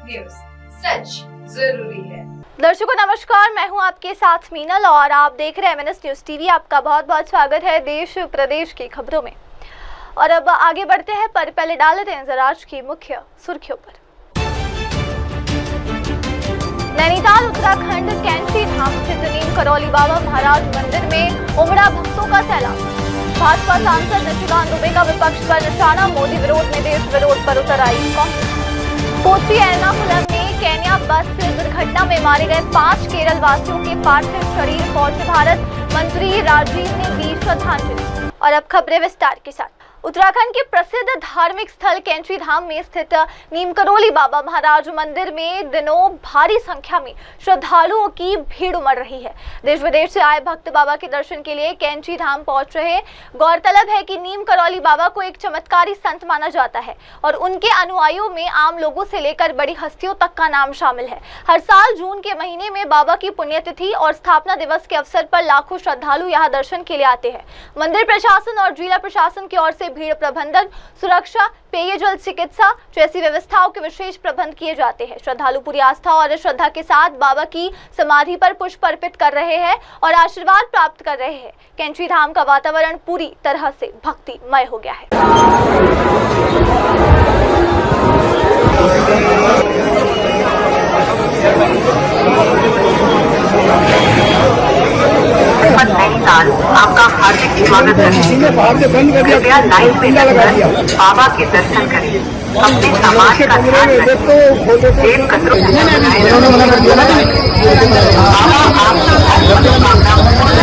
News, सच जरूरी है। दर्शकों नमस्कार, मैं हूं आपके साथ मीनल और आप देख रहे हैं MNS न्यूज टीवी। आपका बहुत बहुत स्वागत है देश प्रदेश की खबरों में। और अब आगे बढ़ते हैं, पर पहले डाल लेते हैं जरा आज की मुख्य सुर्खियों पर। नैनीताल उत्तराखंड कैंची धाम स्थित नीम करौली बाबा महाराज मंदिर में उमड़ा भक्तों का सैलाब। भाजपा सांसद निशिकांत दुबे का विपक्ष पर निशाना, मोदी विरोध में देश विरोध पर उतर आई कांग्रेस। कोची एर्नाकुलम में केन्या बस दुर्घटना में मारे गए 5 केरल वासियों के पार्थिव शरीर पहुंचे भारत, मंत्री राजीव ने दी श्रद्धांजलि। और अब खबरें विस्तार के साथ। उत्तराखंड के प्रसिद्ध धार्मिक स्थल कैंची धाम में स्थित नीम करौली बाबा महाराज मंदिर में दिनों भारी संख्या में श्रद्धालुओं की भीड़ उमड़ रही है। देश विदेश से आए भक्त बाबा के दर्शन के लिए कैंची धाम पहुंच रहे हैं। गौरतलब है कि नीम करौली बाबा को एक चमत्कारी संत माना जाता है और उनके अनुयायियों में आम लोगों से लेकर बड़ी हस्तियों तक का नाम शामिल है। हर साल जून के महीने में बाबा की पुण्यतिथि और स्थापना दिवस के अवसर पर लाखों श्रद्धालु यहाँ दर्शन के लिए आते हैं। मंदिर प्रशासन और जिला प्रशासन की ओर से भीड़ प्रबंधन, सुरक्षा, पेयजल, चिकित्सा जैसी व्यवस्थाओं के विशेष प्रबंध किए जाते हैं। श्रद्धालु पूरी आस्था और श्रद्धा के साथ बाबा की समाधि पर पुष्प अर्पित कर रहे हैं और आशीर्वाद प्राप्त कर रहे हैं। कैंची धाम का वातावरण पूरी तरह से भक्तिमय हो गया है। आपका हार्दिक स्वागत है। कृपया लाइन में लगकर बाबा के दर्शन करें। अपने समाज का ध्यान रखें। देव कतरों बाबा आपकी हर मनोकामना पूर्ण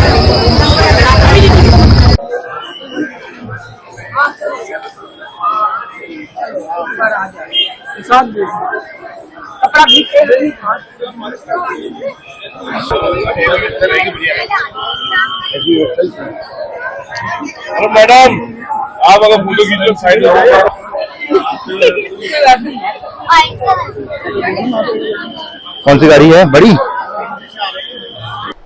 अरे मैडम, आप अगर फोटो खींचो साइड कौन सी गाड़ी है बड़ी?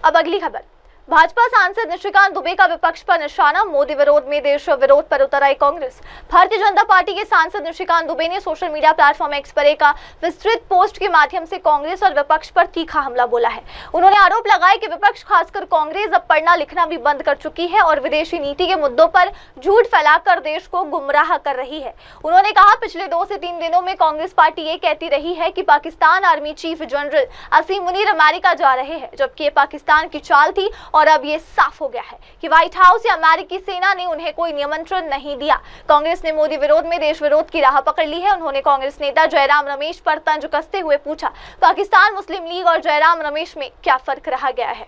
अब अगली खबर। भाजपा सांसद निशिकांत दुबे का विपक्ष पर निशाना, मोदी विरोध में देश विरोध पर उतर आई कांग्रेस। भारतीय जनता पार्टी के सांसद निशिकांत दुबे ने सोशल मीडिया प्लेटफॉर्म एक्स पर एक विस्तृत पोस्ट के माध्यम से कांग्रेस और विपक्ष पर तीखा हमला बोला है। उन्होंने आरोप लगाया कि विपक्ष खासकर कांग्रेस अब पढ़ना लिखना भी बंद कर चुकी है और विदेशी नीति के मुद्दों पर झूठ फैलाकर देश को गुमराह कर रही है। उन्होंने कहा, पिछले 2 से 3 दिनों में कांग्रेस पार्टी ये कहती रही है कि पाकिस्तान आर्मी चीफ जनरल असीम मुनीर अमेरिका जा रहे हैं, जबकि ये पाकिस्तान की चाल थी और अब ये साफ हो गया है कि व्हाइट हाउस या अमेरिकी सेना ने उन्हें कोई निमंत्रण नहीं दिया। कांग्रेस ने मोदी विरोध में देश विरोध की राह पकड़ ली है। उन्होंने कांग्रेस नेता जयराम रमेश पर तंज कसते हुए पूछा, पाकिस्तान मुस्लिम लीग और जयराम रमेश में क्या फर्क रह गया है?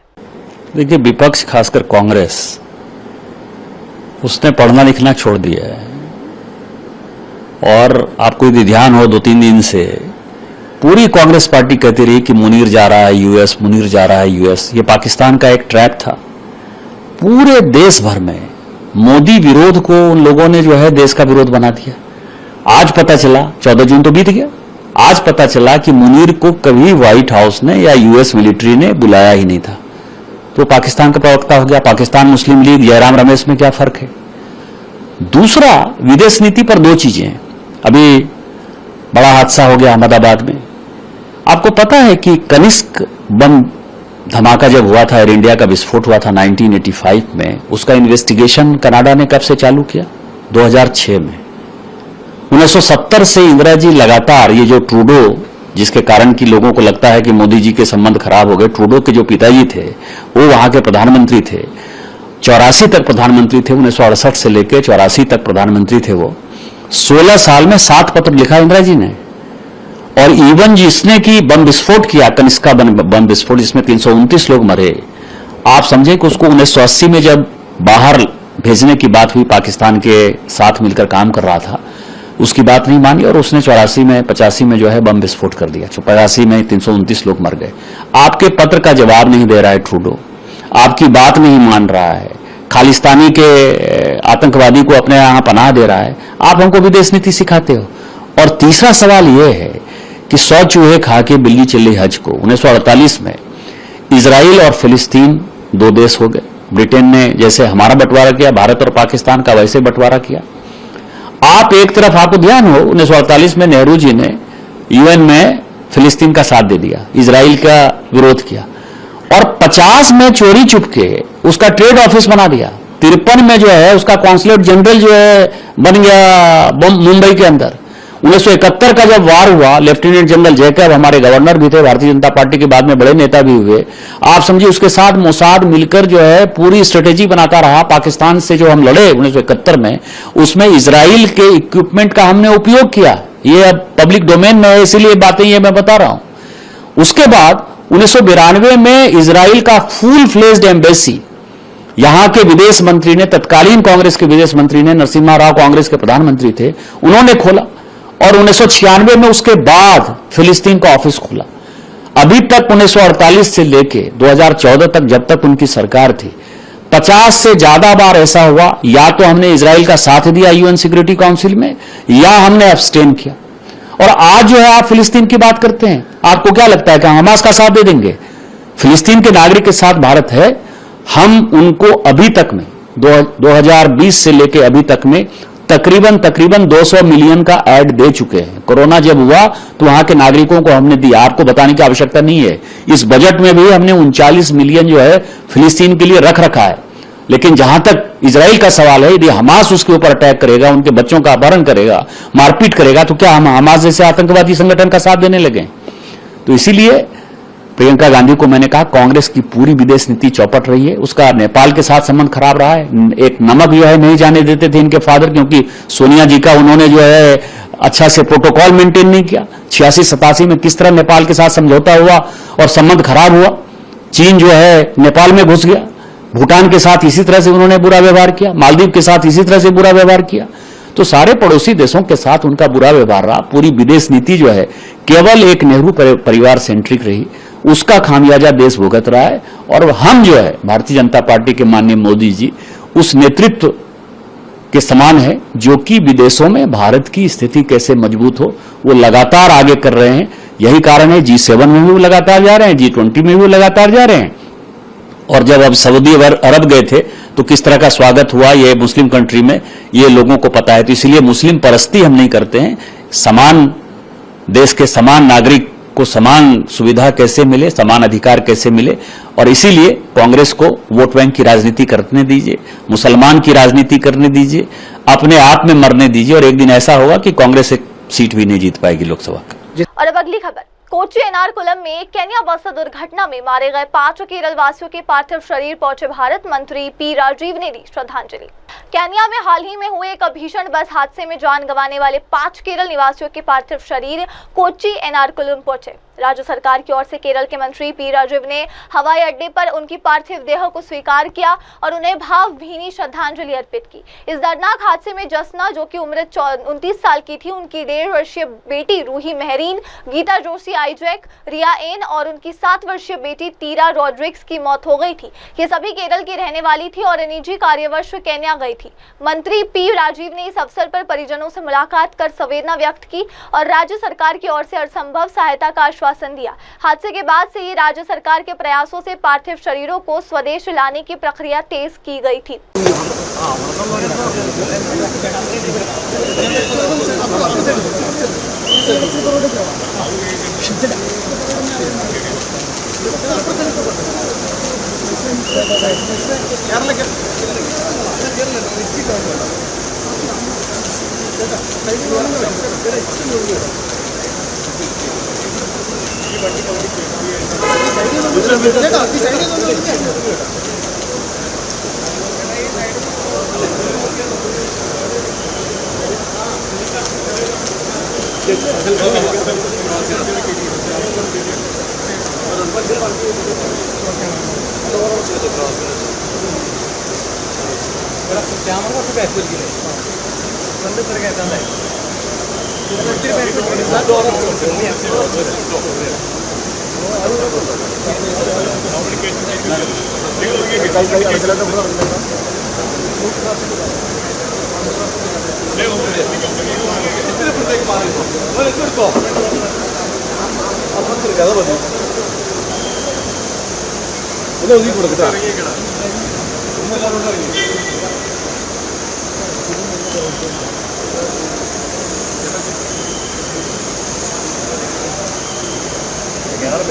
देखिए, विपक्ष खासकर कांग्रेस उसने पढ़ना लिखना छोड़ दिया है और आपको यदि ध्यान हो 2-3 दिन से पूरी कांग्रेस पार्टी कहती रही कि मुनीर जा रहा है यूएस, मुनीर जा रहा है यूएस। ये पाकिस्तान का एक ट्रैप था। पूरे देश भर में मोदी विरोध को उन लोगों ने जो है देश का विरोध बना दिया। आज पता चला, 14 जून तो बीत गया, आज पता चला कि मुनीर को कभी व्हाइट हाउस ने या यूएस मिलिट्री ने बुलाया ही नहीं था, तो पाकिस्तान का प्रवक्ता हो गया। पाकिस्तान मुस्लिम लीग, जयराम रमेश में क्या फर्क है? दूसरा, विदेश नीति पर 2 चीजें हैं। अभी बड़ा हादसा हो गया अहमदाबाद में। आपको पता है कि कनिष्क बम धमाका जब हुआ था, एयर इंडिया का विस्फोट हुआ था 1985 में, उसका इन्वेस्टिगेशन कनाडा ने कब से चालू किया? 2006 में। 1970 से इंदिरा जी लगातार, ये जो ट्रूडो, जिसके कारण कि लोगों को लगता है कि मोदी जी के संबंध खराब हो गए, ट्रूडो के जो पिताजी थे वो वहां के प्रधानमंत्री थे, 84 तक प्रधानमंत्री थे, 1968 से लेकर 84 तक प्रधानमंत्री थे वो। 16 साल में 7 पत्र लिखा इंदिरा जी ने। और इवन जिसने की बम विस्फोट किया, कनिष्का बम विस्फोट, जिसमें 329 लोग मरे, आप समझे कि उसको 1980 में जब बाहर भेजने की बात हुई, पाकिस्तान के साथ मिलकर काम कर रहा था, उसकी बात नहीं मानी और उसने 84 में 85 में जो है बम विस्फोट कर दिया। 85 में 329 लोग मर गए। आपके पत्र का जवाब नहीं दे रहा है ट्रूडो, आपकी बात नहीं मान रहा है, खालिस्तानी के आतंकवादी को अपने यहां पनाह दे रहा है, आप हमको विदेश नीति सिखाते हो। और तीसरा सवाल यह है कि 100 चूहे खा के बिल्ली चली हज को। 1948 में इजराइल और फिलिस्तीन 2 देश हो गए। ब्रिटेन ने जैसे हमारा बंटवारा किया, भारत और पाकिस्तान का वैसे बंटवारा किया। आप एक तरफ, आपको ध्यान हो 1948 में नेहरू जी ने यूएन में फिलिस्तीन का साथ दे दिया, इजराइल का विरोध किया, और 50 में चोरी चुपके उसका ट्रेड ऑफिस बना दिया। 53 में जो है उसका कॉन्सुलेट जनरल जो है बन गया मुंबई के अंदर। 1971 का जब वार हुआ, लेफ्टिनेंट जनरल जैकब हमारे गवर्नर भी थे, भारतीय जनता पार्टी के बाद में बड़े नेता भी हुए। आप समझिए उसके साथ मोसाद मिलकर जो है पूरी स्ट्रेटेजी बनाता रहा। पाकिस्तान से जो हम लड़े 1971 में, उसमें इजराइल के इक्विपमेंट का हमने उपयोग किया। ये अब पब्लिक डोमेन में है, इसीलिए बातें ये मैं बता रहा हूं। उसके बाद 1992 में इजराइल का फुल फ्लेज्ड एम्बेसी यहां के विदेश मंत्री ने, तत्कालीन कांग्रेस के विदेश मंत्री ने, नरसिम्हा राव कांग्रेस के प्रधानमंत्री थे, उन्होंने खोला। और 1996 में उसके बाद फिलिस्तीन का ऑफिस खोला। अभी तक 1948 से लेके 2014 तक, जब तक उनकी सरकार थी, 50 से ज्यादा बार ऐसा हुआ, या तो हमने इजराइल का साथ दिया यूएन सिक्योरिटी काउंसिल में, या हमने अब्सटेन किया। और आज जो है आप फिलिस्तीन की बात करते हैं, आपको क्या लगता है कि हमास का साथ दे देंगे? फिलिस्तीन के नागरिक के साथ भारत है। हम उनको अभी तक में 2020 से लेके अभी तक में तकरीबन 200 मिलियन का ऐड दे चुके हैं। कोरोना जब हुआ तो वहां के नागरिकों को हमने दिया, आपको बताने की आवश्यकता नहीं है। इस बजट में भी हमने 39 मिलियन जो है फिलिस्तीन के लिए रख रखा है। लेकिन जहां तक इजराइल का सवाल है, यदि हमास उसके ऊपर अटैक करेगा, उनके बच्चों का अपहरण करेगा, मारपीट करेगा, तो क्या हम हमास जैसे आतंकवादी संगठन का साथ देने लगे? तो इसीलिए प्रियंका गांधी को मैंने कहा, कांग्रेस की पूरी विदेश नीति चौपट रही है। उसका नेपाल के साथ संबंध खराब रहा है। एक नमक जो है नहीं जाने देते थे इनके फादर, क्योंकि सोनिया जी का उन्होंने जो है अच्छा से प्रोटोकॉल मेंटेन नहीं किया। 86-87 में किस तरह नेपाल के साथ समझौता हुआ और संबंध खराब हुआ। चीन जो है नेपाल में घुस गया। भूटान के साथ इसी तरह से उन्होंने बुरा व्यवहार किया। मालदीव के साथ इसी तरह से बुरा व्यवहार किया। तो सारे पड़ोसी देशों के साथ उनका बुरा व्यवहार रहा। पूरी विदेश नीति जो है केवल एक नेहरू परिवार सेंट्रिक रही। उसका खामियाजा देश भुगत रहा है। और हम जो है भारतीय जनता पार्टी के माननीय मोदी जी उस नेतृत्व के समान है, जो कि विदेशों में भारत की स्थिति कैसे मजबूत हो वो लगातार आगे कर रहे हैं। यही कारण है G7 में भी वो लगातार जा रहे हैं, G20 में भी वो लगातार जा रहे हैं। और जब अब सऊदी अरब गए थे तो किस तरह का स्वागत हुआ, ये मुस्लिम कंट्री में, ये लोगों को पता है। तो इसलिए मुस्लिम परस्ती हम नहीं करते हैं। समान देश के समान नागरिक को समान सुविधा कैसे मिले, समान अधिकार कैसे मिले, और इसीलिए कांग्रेस को वोट बैंक की राजनीति करने दीजिए, मुसलमान की राजनीति करने दीजिए, अपने आप में मरने दीजिए। और एक दिन ऐसा होगा कि कांग्रेस एक सीट भी नहीं जीत पाएगी लोकसभा का। और अब अगली खबर, कोची एर्नाकुलम में केन्या बस दुर्घटना में मारे गए 5 केरल वासियों के पार्थिव शरीर पहुंचे भारत मंत्री पी राजीव ने दी श्रद्धांजलि। केन्या में हाल ही में हुए एक भीषण बस हादसे में जान गंवाने वाले 5 केरल निवासियों के पार्थिव शरीर कोची एर्नाकुलम पहुंचे। राज्य सरकार की ओर से केरल के मंत्री पी राजीव ने हवाई अड्डे पर उनकी पार्थिव देह को स्वीकार किया और उन्हें भावभीनी श्रद्धांजलि अर्पित की। इस दर्दनाक हादसे में जसना, जो कि उम्र 29 साल की थी, उनकी 1.5 वर्षीय बेटी रूही मेहरीन, गीता जोशी आइजैक, रिया एन और उनकी 7 वर्षीय बेटी तीरा रॉड्रिक्स की मौत हो गई थी। ये सभी केरल की रहने वाली थी और निजी कार्यवश केन्या गई थी। मंत्री पी राजीव ने इस अवसर पर परिजनों से मुलाकात कर संवेदना व्यक्त की और राज्य सरकार की ओर से हरसंभव सहायता का आश्वासन दिया। हादसे के बाद से ही राज्य सरकार के प्रयासों से पार्थिव शरीरों को स्वदेश लाने की प्रक्रिया तेज की गई थी।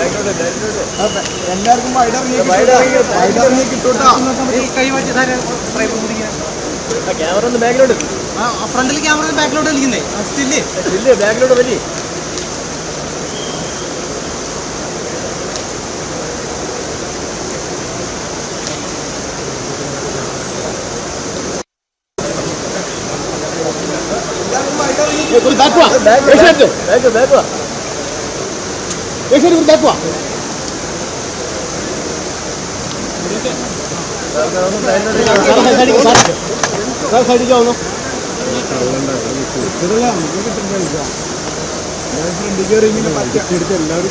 എല്ലാവർക്കും വൈഡറിഞ്ഞ് കിട്ടൂട്ടാ. ക്യാമറ ഒന്ന് ബാക്കിലോട്ട്, ഫ്രണ്ടിൽ ക്യാമറ ബാക്കിലോട്ട് വലിക്കുന്നേ, സ്റ്റില്ലേ ബാക്കിലോട്ട് വലിയ. സൈഡിൽ ആവുന്നു. ഫ്രണ്ട് കയറി ഇങ്ങനെ പറ്റിയെടുത്ത് എല്ലാവരും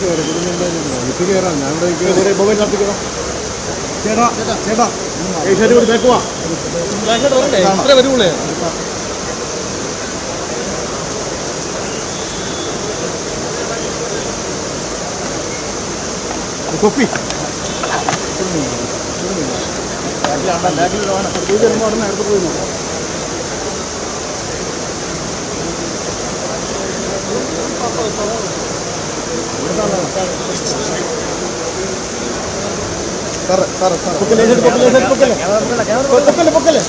കയറാം. ഞാൻ ചേട്ടാ ചേട്ടാ ഏഷ്യാറ്റ് കൂടി ബാക്ക് പോവാ. അത്ര വരുള്ളേ. കൊപ്പി ബാക്കിൽ നേരത്തെ പോയി നോക്കാം. പൊക്കല്ലേ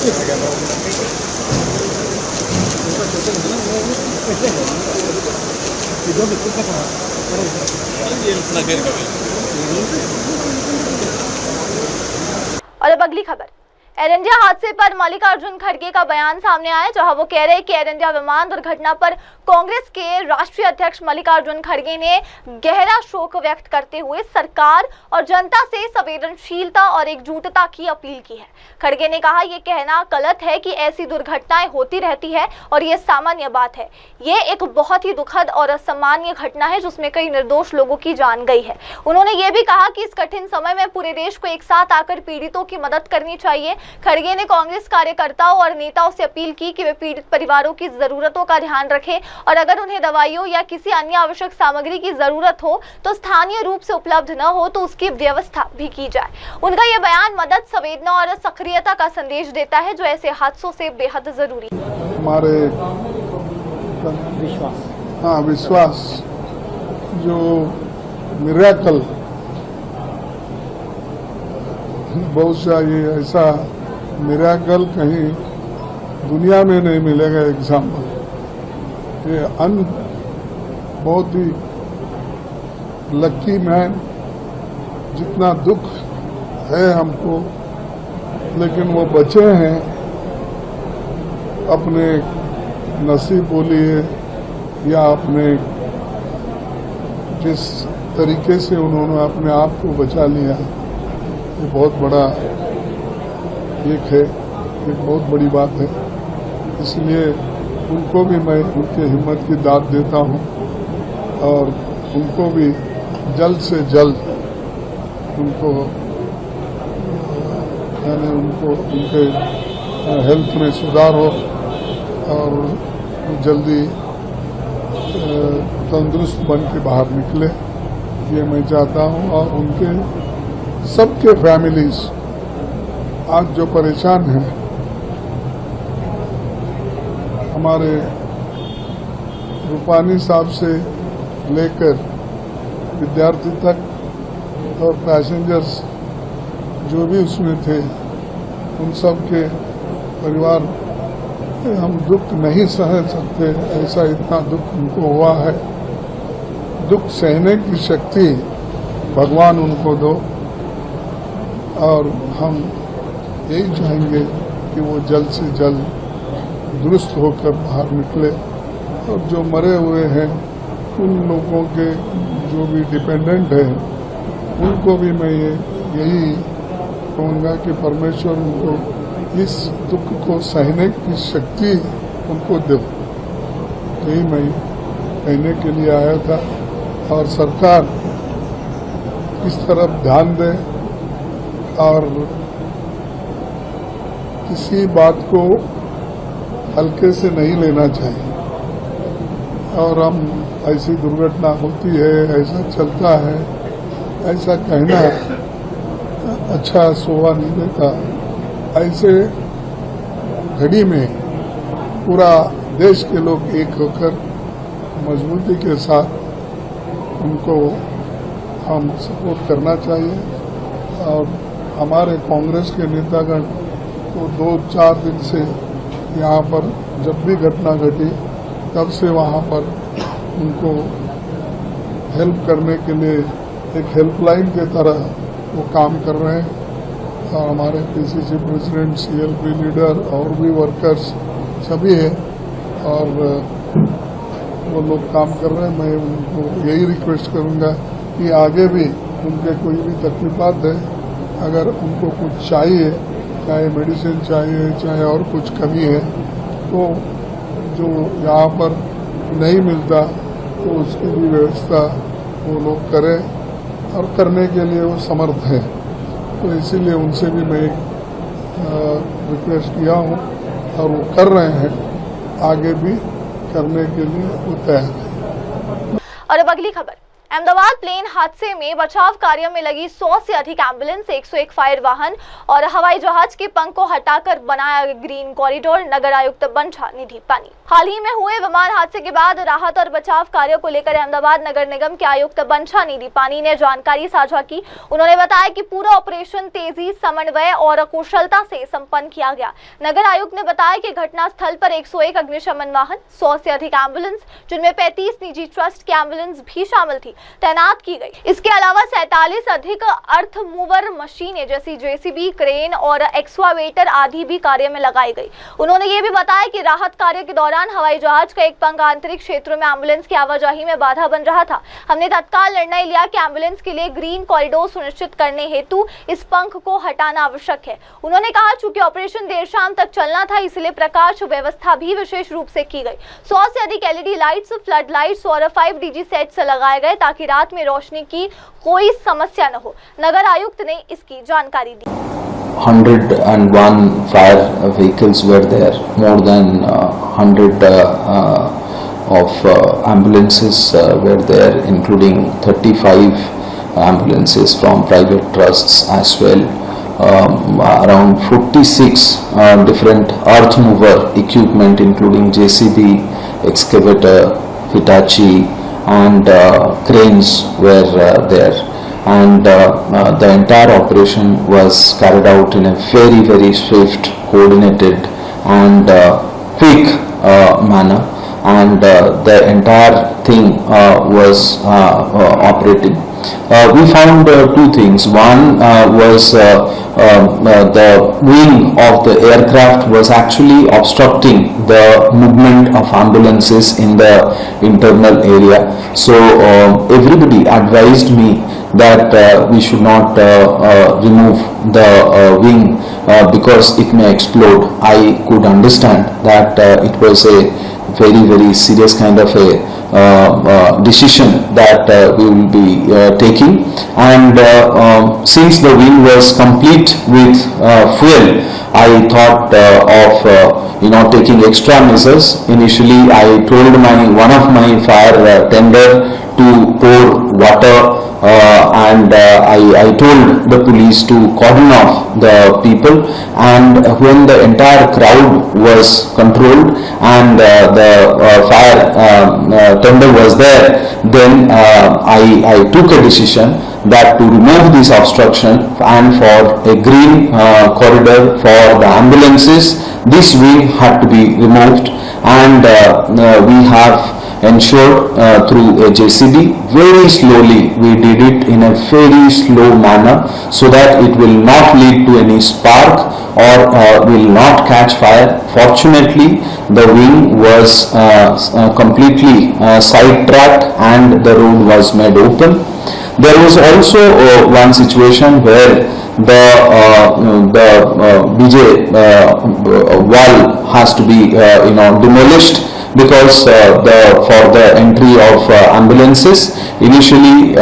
और अब अगली खबर। एयर इंडिया हादसे पर मल्लिकार्जुन खड़गे का बयान सामने आया, जहां वो कह रहे हैं कि एयर इंडिया विमान दुर्घटना पर कांग्रेस के राष्ट्रीय अध्यक्ष मल्लिकार्जुन खड़गे ने गहरा शोक व्यक्त करते हुए सरकार और जनता से संवेदनशीलता और एकजुटता की अपील की है। खड़गे ने कहा, ये कहना गलत है कि ऐसी दुर्घटनाएं होती रहती है और ये सामान्य बात है। ये एक बहुत ही दुखद और असामान्य घटना है जिसमें कई निर्दोष लोगों की जान गई है। उन्होंने ये भी कहा कि इस कठिन समय में पूरे देश को एक साथ आकर पीड़ितों की मदद करनी चाहिए। खड़गे ने कांग्रेस कार्यकर्ताओं और नेताओं से अपील की कि वे पीड़ित परिवारों की जरूरतों का ध्यान रखें और अगर उन्हें दवाइयों या किसी अन्य आवश्यक सामग्री की जरूरत हो तो स्थानीय रूप से उपलब्ध न हो तो उसकी व्यवस्था भी की जाए। उनका यह बयान मदद, संवेदना और सक्रियता का संदेश देता है जो ऐसे हादसों से बेहद जरूरी है। हमारे विश्वास जो मिरेकल, बहुशा ये ऐसा मिरेकल कहीं दुनिया में नहीं मिलेगा एग्जाम्पल। ये बहुत ही लकी मैन, जितना दुख है हमको, लेकिन वो बचे हैं। अपने नसीब बोलिए या अपने जिस तरीके से उन्होंने अपने आप को बचा लिया, ये बहुत बड़ा एक बहुत बड़ी बात है। इसलिए उनको भी मैं उनके हिम्मत की दाद देता हूँ और उनको भी जल्द से जल्द उनको उनके हेल्थ में सुधार हो और जल्दी तंदुरुस्त बन के बाहर निकले, ये मैं चाहता हूँ। और उनके सबके फैमिलीज आज जो परेशान हैं, हमारे रूपानी साहब से लेकर विद्यार्थी तक और पैसेंजर्स जो भी उसमें थे, उन सब के परिवार, हम दुख नहीं सह सकते। ऐसा इतना दुख उनको हुआ है। दुख सहने की शक्ति भगवान उनको दो और हम यही चाहेंगे कि वो जल्द से जल्द दुरुस्त होकर बाहर निकले। और जो मरे हुए हैं उन लोगों के जो भी डिपेंडेंट हैं, उनको भी मैं यही कहूँगा कि परमेश्वर उनको इस दुख को सहने की शक्ति उनको दे। यही मैं कहने के लिए आया था। और सरकार इस तरफ ध्यान दे और किसी बात को हल्के से नहीं लेना चाहिए। और हम ऐसी दुर्घटना होती है, ऐसा चलता है, ऐसा कहना अच्छा शोभा नहीं देता। ऐसे घड़ी में पूरा देश के लोग एक होकर मजबूती के साथ उनको हम सपोर्ट करना चाहिए। और हमारे कांग्रेस के नेतागण तो 2-4 दिन से यहाँ पर जब भी घटना घटी तब से वहाँ पर उनको हेल्प करने के लिए एक हेल्पलाइन के तरह वो काम कर रहे हैं। और हमारे पीसीसी प्रेसिडेंट, सीएलपी लीडर और भी वर्कर्स सभी हैं और वो लोग काम कर रहे हैं। मैं उनको यही रिक्वेस्ट करूंगा कि आगे भी उनके कोई भी तकलीफात है, अगर उनको कुछ चाहिए, चाहे मेडिसिन चाहिए, चाहे और कुछ कमी है, तो जो यहाँ पर नहीं मिलता तो उसकी भी व्यवस्था वो लोग करें और करने के लिए वो समर्थ है। तो इसीलिए उनसे भी मैं रिक्वेस्ट किया हूँ और वो कर रहे हैं, आगे भी करने के लिए वो तैयार है। और अब अगली खबर, अहमदाबाद प्लेन हादसे में बचाव कार्य में लगी 100 से अधिक एम्बुलेंस, 101 फायर वाहन और हवाई जहाज के पंख को हटाकर बनाया ग्रीन कॉरिडोर। नगर आयुक्त बंछा निधि पानी। हाल ही में हुए विमान हादसे के बाद राहत और बचाव कार्यों को लेकर अहमदाबाद नगर निगम के आयुक्त बंछा निधि पानी ने जानकारी साझा की। उन्होंने बताया कि पूरा ऑपरेशन तेजी, समन्वय और कुशलता से संपन्न किया गया। नगर आयुक्त ने बताया कि घटनास्थल पर 101 अग्निशमन वाहन, 100 से अधिक एम्बुलेंस, जिनमें 35 निजी ट्रस्ट की एम्बुलेंस भी शामिल थी, तैनात की गई। इसके अलावा 47 अधिक अर्थ मूवर मशीनें जैसी जेसीबी, क्रेन और एक्सवावेटर आदि भी कार्य में लगाई गई। उन्होंने ये भी बताया कि राहत कार्य के दौरान हवाई जहाज का एक पंख आंतरिक क्षेत्रों में एम्बुलेंस की आवाजाही में बाधा बन रहा था। हमने तत्काल निर्णय लिया कि एम्बुलेंस के लिए ग्रीन कॉरिडोर सुनिश्चित करने हेतु इस पंख को हटाना आवश्यक है। उन्होंने कहा चूंकि ऑपरेशन देर शाम तक चलना था, इसलिए प्रकाश व्यवस्था भी विशेष रूप से की गई। 100 से अधिक एलईडी लाइट्स, फ्लड लाइट्स और 5DG सेट्स लगाए गए ताकि रात में रोशनी की कोई समस्या न हो। नगर आयुक्त ने इसकी जानकारी दी। 101 fire vehicles were there, more than 100 of ambulances were there, including 35 ambulances from private trusts as well. Around 46 different earth mover equipment including JCB, excavator, Hitachi and cranes were there, and the entire operation was carried out in a very swift, coordinated and quick manner, and the entire thing was operating. We found two things. One was the wing of the aircraft was actually obstructing the movement of ambulances in the internal area. So everybody advised me that we should not remove the wing because it may explode. I could understand that it was a very serious kind of a decision that we will be taking, and since the wing was complete with fuel, I thought of taking extra measures. Initially I told one of my fire tender to pour water, and I told the police to cordon off the people, and when the entire crowd was controlled and the fire tender was there, then I took a decision that to remove this obstruction and for a green corridor for the ambulances, this wing had to be removed, and we have ensured through a JCB, very slowly we did it in a very slow manner so that it will not lead to any spark or will not catch fire. Fortunately, the wing was completely sidetracked and the road was made open. There was also one situation where the BJ wall has to be demolished because for the entry of ambulances. Initially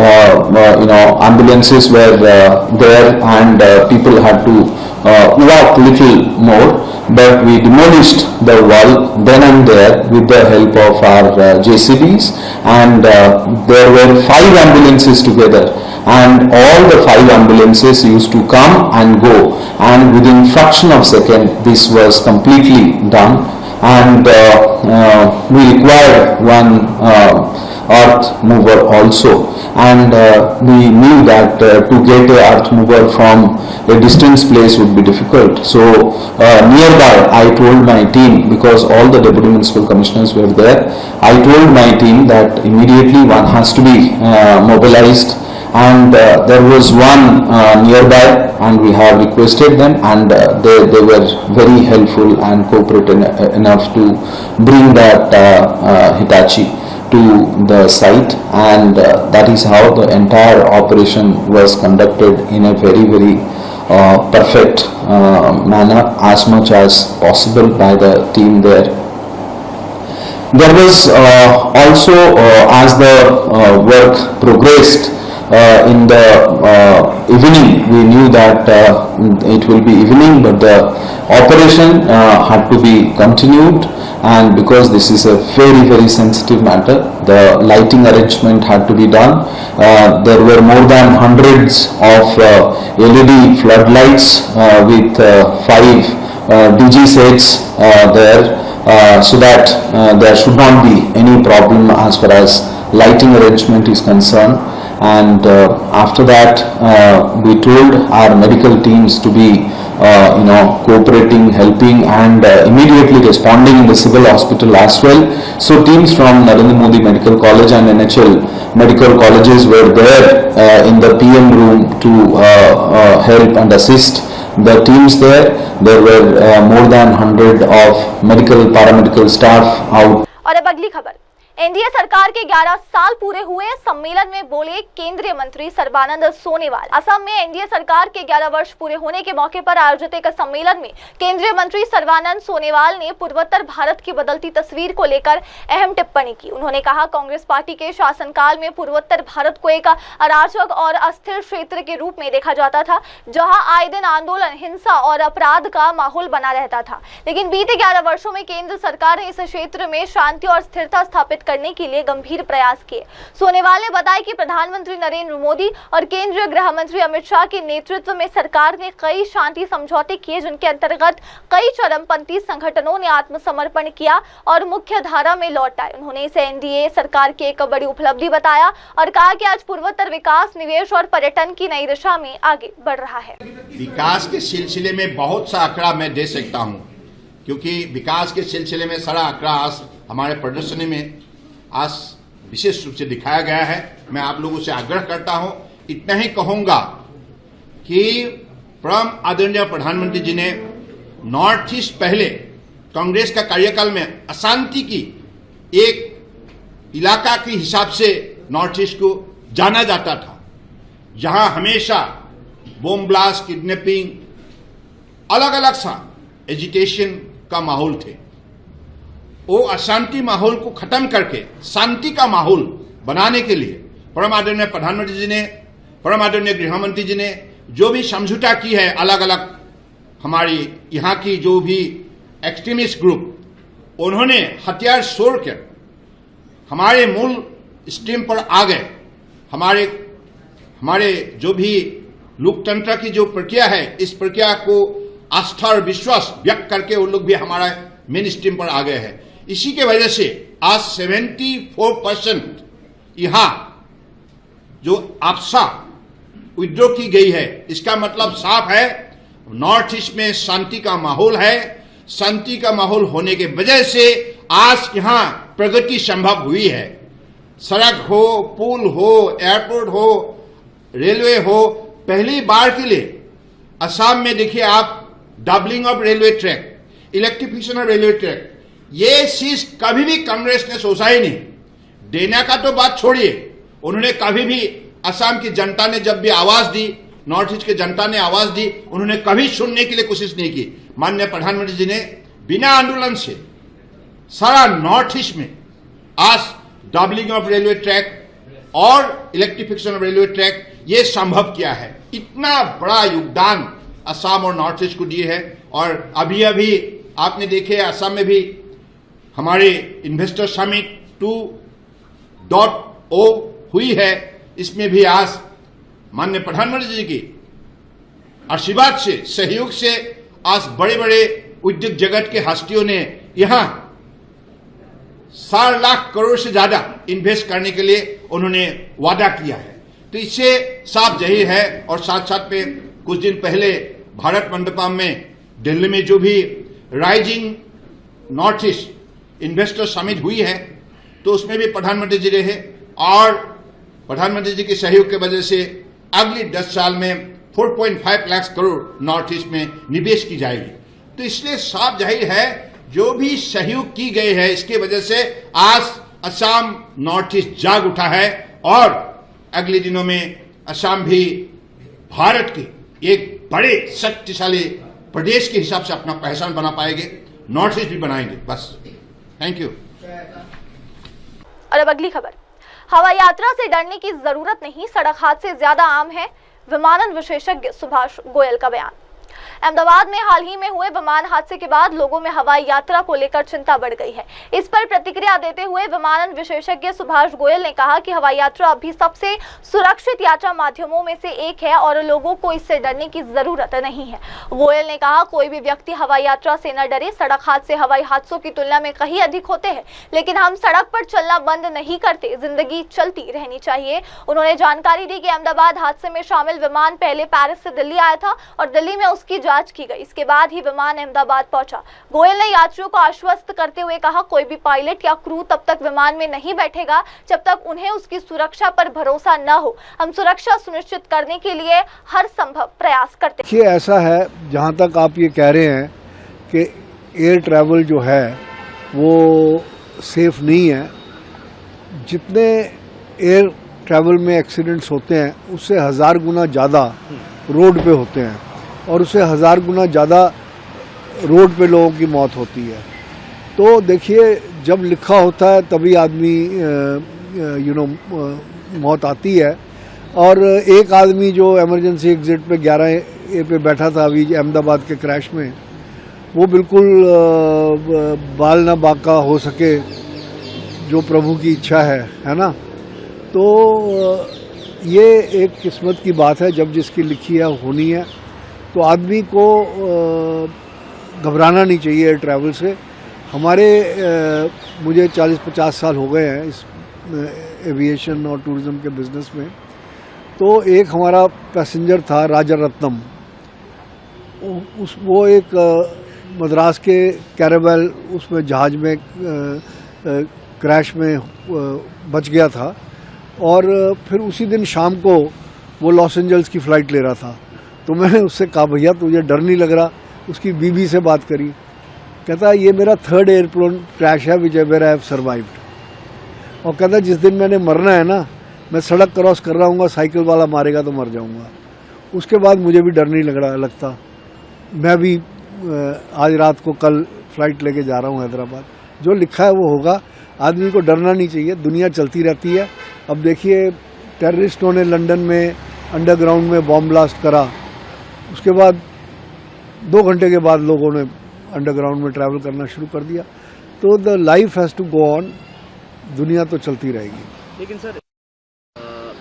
ambulances were there and people had to walk little more, but we demolished the wall then and there with the help of our JCBs, and there were 5 ambulances together, and all the 5 ambulances used to come and go, and within fraction of second this was completely done, and we required one earth mover also, and we knew that to get a earth mover from a distance place would be difficult. So nearby I told my team, because all the deputy municipal commissioners were there, I told my team that immediately one has to be mobilized, and there was one nearby, and we have requested them, and they were very helpful and cooperative enough to bring that Hitachi to the site, and that is how the entire operation was conducted in a very perfect manner, as much as possible by the team there. There was also, as the work progressed, in the evening, we knew that it will be evening, but the operation had to be continued, and because this is a very sensitive matter, the lighting arrangement had to be done. There were more than hundreds of LED floodlights with 5 DG sets there, so that there should not be any problem as far as lighting arrangement is concerned. And after that we told our medical teams to be cooperating, helping, and immediately responding in the civil hospital as well. So teams from Narendra Modi Medical College and NHL medical colleges were there in the PM room to help and assist the teams there. There were more than 100 of medical paramedical staff out. और अब अगली खबर, NDA सरकार के 11 साल पूरे हुए सम्मेलन में बोले केंद्रीय मंत्री सर्बानंद सोनोवाल। असम में एनडीए सरकार के 11 वर्ष पूरे होने के मौके पर आयोजित एक सम्मेलन में केंद्रीय मंत्री सर्बानंद सोनोवाल ने पूर्वोत्तर भारत की बदलती तस्वीर को लेकर अहम टिप्पणी की। उन्होंने कहा, कांग्रेस पार्टी के शासनकाल में पूर्वोत्तर भारत को एक अराजक और अस्थिर क्षेत्र के रूप में देखा जाता था, जहां आए दिन आंदोलन, हिंसा और अपराध का माहौल बना रहता था। लेकिन बीते 11 वर्षों में केंद्र सरकार ने इस क्षेत्र में शांति और स्थिरता स्थापित करने के लिए गंभीर प्रयास किए। सोनोवाल ने बताया कि प्रधानमंत्री नरेंद्र मोदी और केंद्रीय गृह मंत्री अमित शाह के नेतृत्व में सरकार ने कई शांति समझौते किए, जिनके अंतर्गत कई चरमपंथी संगठनों ने आत्मसमर्पण किया और मुख्य धारा में लौट आए। उन्होंने इसे एनडीए सरकार की एक बड़ी उपलब्धि बताया और कहा कि आज पूर्वोत्तर विकास, निवेश और पर्यटन की नई दिशा में आगे बढ़ रहा है। विकास के सिलसिले में बहुत सा आंकड़ा मैं दे सकता हूं, क्योंकि विकास के सिलसिले में सारा आंकड़ा आज हमारे प्रदर्शनी में आज विशेष रूप से दिखाया गया है। मैं आप लोगों से आग्रह करता हूं, इतना ही कहूंगा कि परम आदरणीय प्रधानमंत्री जी ने नॉर्थ ईस्ट पहले कांग्रेस का कार्यकाल में अशांति की एक इलाका के हिसाब से नॉर्थ ईस्ट को जाना जाता था, जहां हमेशा बम ब्लास्ट, किडनैपिंग, अलग अलग सा एजिटेशन का माहौल थे। वो अशांति माहौल को खत्म करके शांति का माहौल बनाने के लिए परम आदरणीय प्रधानमंत्री जी ने, परम आदरणीय गृह मंत्री जी ने जो भी समझौता की है, अलग अलग हमारी यहाँ की जो भी एक्सट्रीमिस्ट ग्रुप, उन्होंने हथियार छोड़कर हमारे मूल स्ट्रीम पर आ गए। हमारे जो भी लोकतंत्र की जो प्रक्रिया है, इस प्रक्रिया को आस्था और विश्वास व्यक्त करके वो लोग भी हमारा मेन स्ट्रीम पर आ गए हैं। इसी के वजह से आज 74% यहां जो आपसा विद्रोह की गई है, इसका मतलब साफ है, नॉर्थ ईस्ट में शांति का माहौल है। शांति का माहौल होने के वजह से आज यहां प्रगति संभव हुई है। सड़क हो, पुल हो, एयरपोर्ट हो, रेलवे हो, पहली बार के लिए असम में देखिए आप, doubling of railway track, electrification of railway track, ये चीज कभी भी कांग्रेस ने सोचा ही नहीं। देने का तो बात छोड़िए, उन्होंने कभी भी असम की जनता ने जब भी आवाज दी, नॉर्थ ईस्ट की जनता ने आवाज दी, उन्होंने कभी सुनने के लिए कोशिश नहीं की। माननीय प्रधानमंत्री जी ने बिना आंदोलन से सारा नॉर्थ ईस्ट में आज डबलिंग ऑफ रेलवे ट्रैक और इलेक्ट्रिफिकेशन ऑफ रेलवे ट्रैक ये संभव किया है। इतना बड़ा योगदान असम और नॉर्थ ईस्ट को दिए है। और अभी आपने देखे असम में भी हमारे इन्वेस्टर समिट 2.0 हुई है। इसमें भी आज माननीय प्रधानमंत्री जी की आशीर्वाद से, सहयोग से आज बड़े बड़े उद्योग जगत के हस्तियों ने यहां 4 लाख करोड़ से ज्यादा इन्वेस्ट करने के लिए उन्होंने वादा किया है। तो इससे साफ जाहिर है। और साथ साथ में कुछ दिन पहले भारत मंडपम में दिल्ली में जो भी rising north east investor summit हुई है, तो उसमें भी प्रधानमंत्री जी रहे और प्रधानमंत्री जी के सहयोग की वजह से अगली 10 साल में 4.5 लाख करोड़ नॉर्थ ईस्ट में निवेश की जाएगी। तो इसलिए साफ जाहिर है जो भी सहयोग की गई है, इसके वजह से आज असम नॉर्थ ईस्ट जाग उठा है और अगले दिनों में असम भी भारत के एक बड़े शक्तिशाली प्रदेश के हिसाब से अपना पहचान बना पाएंगे, नॉर्थ ईस्ट भी बनाएंगे। बस, थैंक यू। और अब अगली खबर, हवाई यात्रा से डरने की जरूरत नहीं, सड़क हादसे ज्यादा आम है, विमानन विशेषज्ञ सुभाष गोयल का बयान। अहमदाबाद में हाल ही में हुए विमान हादसे के बाद लोगों में हवाई यात्रा को लेकर चिंता बढ़ गई है। इस पर प्रतिक्रिया देते हुए विमानन विशेषज्ञ सुभाष गोयल ने कहा कि हवाई यात्रा अभी सबसे सुरक्षित यात्रा माध्यमों में से एक है और लोगों को इससे डरने की जरूरत नहीं है। गोयल ने कहा कोई भी व्यक्ति हवाई यात्रा से न डरे, सड़क हादसे हवाई हादसों की तुलना में कहीं अधिक होते हैं, लेकिन हम सड़क पर चलना बंद नहीं करते, जिंदगी चलती रहनी चाहिए। उन्होंने जानकारी दी कि अहमदाबाद हादसे में शामिल विमान पहले पेरिस से दिल्ली आया था और दिल्ली में उसकी जांच की गई, इसके बाद ही विमान अहमदाबाद पहुंचा। गोयल ने यात्रियों को आश्वस्त करते हुए कहा कोई भी पायलट या क्रू तब तक विमान में नहीं बैठेगा जब तक उन्हें उसकी सुरक्षा पर भरोसा न हो। हम सुरक्षा सुनिश्चित करने के लिए हर संभव प्रयास करते हैं। ये ऐसा है, जहां तक आप ये कह रहे हैं कि एयर ट्रैवल जो है वो सेफ नहीं है, जितने एयर ट्रैवल में एक्सीडेंट्स होते हैं उससे 1000 गुना ज़्यादा रोड पे होते हैं और उससे 1000 गुना ज़्यादा रोड पे लोगों की मौत होती है। तो देखिए, जब लिखा होता है तभी आदमी मौत आती है। और एक आदमी जो इमरजेंसी एग्जिट पे 11A पे बैठा था अभी अहमदाबाद के क्रैश में, वो बिल्कुल बाल ना बाका हो सके, जो प्रभु की इच्छा है ना। तो ये एक किस्मत की बात है, जब जिसकी लिखी है होनी है। तो आदमी को घबराना नहीं चाहिए एयर ट्रैवल से। हमारे मुझे 40-50 साल हो गए हैं इस एविएशन और टूरिज्म के बिजनेस में। तो एक हमारा पैसेंजर था राजा रत्नम, वो एक मद्रास के कैरावेल उसमें जहाज में क्रैश में बच गया था और फिर उसी दिन शाम को वो लॉस एंजल्स की फ़्लाइट ले रहा था। तो मैंने उससे कहा भैया तुझे डर नहीं लग रहा? उसकी बीबी से बात करी, कहता ये मेरा 3rd एयरप्लेन क्रैश है which ever I have survived. और कहता जिस दिन मैंने मरना है ना, मैं सड़क क्रॉस कर रहा हूँ, साइकिल वाला मारेगा तो मर जाऊँगा। उसके बाद मुझे भी डर नहीं लगता। मैं भी आज रात को कल फ्लाइट लेके जा रहा हूँ हैदराबाद। जो लिखा है वो होगा, आदमी को डरना नहीं चाहिए, दुनिया चलती रहती है। अब देखिए, टेररिस्टों ने लंदन में अंडरग्राउंड में बॉम्ब ब्लास्ट करा, उसके बाद 2 घंटे के बाद लोगों ने अंडरग्राउंड में ट्रैवल करना शुरू कर दिया। तो the life has to go on, दुनिया तो चलती रहेगी। लेकिन सर,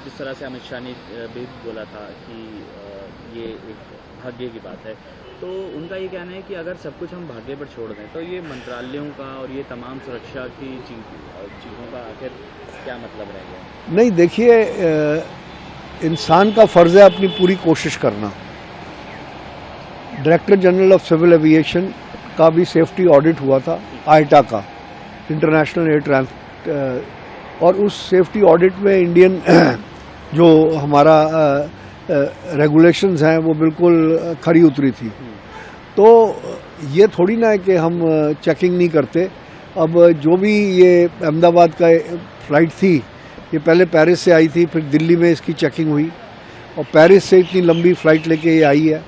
जिस तरह से अमित शाह ने भी बोला था कि ये एक भाग्य की बात है, तो उनका ये कहना है कि अगर सब कुछ हम भाग्य पर छोड़ दें तो ये मंत्रालयों का और ये तमाम सुरक्षा की चीज़ों का आखिर क्या मतलब रह गया? नहीं, देखिए, इंसान का फ़र्ज़ है अपनी पूरी कोशिश करना। Director general of civil aviation का भी सेफ्टी ऑडिट हुआ था, आईटा का, इंटरनेशनल एयर ट्रांसपोर्ट, और उस सेफ्टी ऑडिट में इंडियन जो हमारा रेगुलेशंस हैं वो बिल्कुल खरी उतरी थी। तो ये थोड़ी ना है कि हम चेकिंग नहीं करते। अब जो भी ये अहमदाबाद का फ़्लाइट थी, ये पहले पेरिस से आई थी, फिर दिल्ली में इसकी चेकिंग हुई और पेरिस से इतनी लंबी फ़्लाइट लेके ये आई है।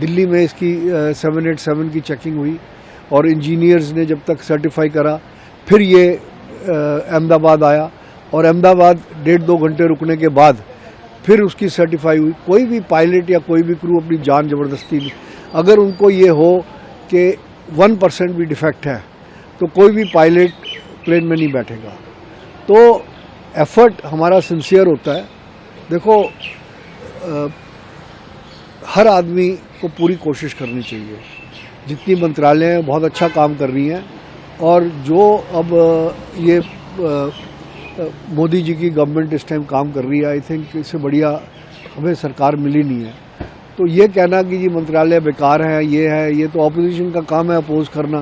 दिल्ली में इसकी 787 की चेकिंग हुई और इंजीनियर्स ने जब तक सर्टिफाई करा, फिर ये अहमदाबाद आया और अहमदाबाद 1.5-2 घंटे रुकने के बाद फिर उसकी सर्टिफाई हुई। कोई भी पायलट या कोई भी क्रू अपनी जान ज़बरदस्ती नहीं, अगर उनको ये हो कि 1% भी डिफेक्ट है तो कोई भी पायलट प्लेन में नहीं बैठेगा। तो एफर्ट हमारा सिंसियर होता है। देखो, हर आदमी को पूरी कोशिश करनी चाहिए। जितनी मंत्रालय बहुत अच्छा काम कर रही हैं और जो अब ये मोदी जी की गवर्नमेंट इस टाइम काम कर रही है, आई थिंक इससे बढ़िया हमें सरकार मिली नहीं है। तो ये कहना कि जी मंत्रालय बेकार है, ये तो ऑपोजिशन का काम है अपोज करना,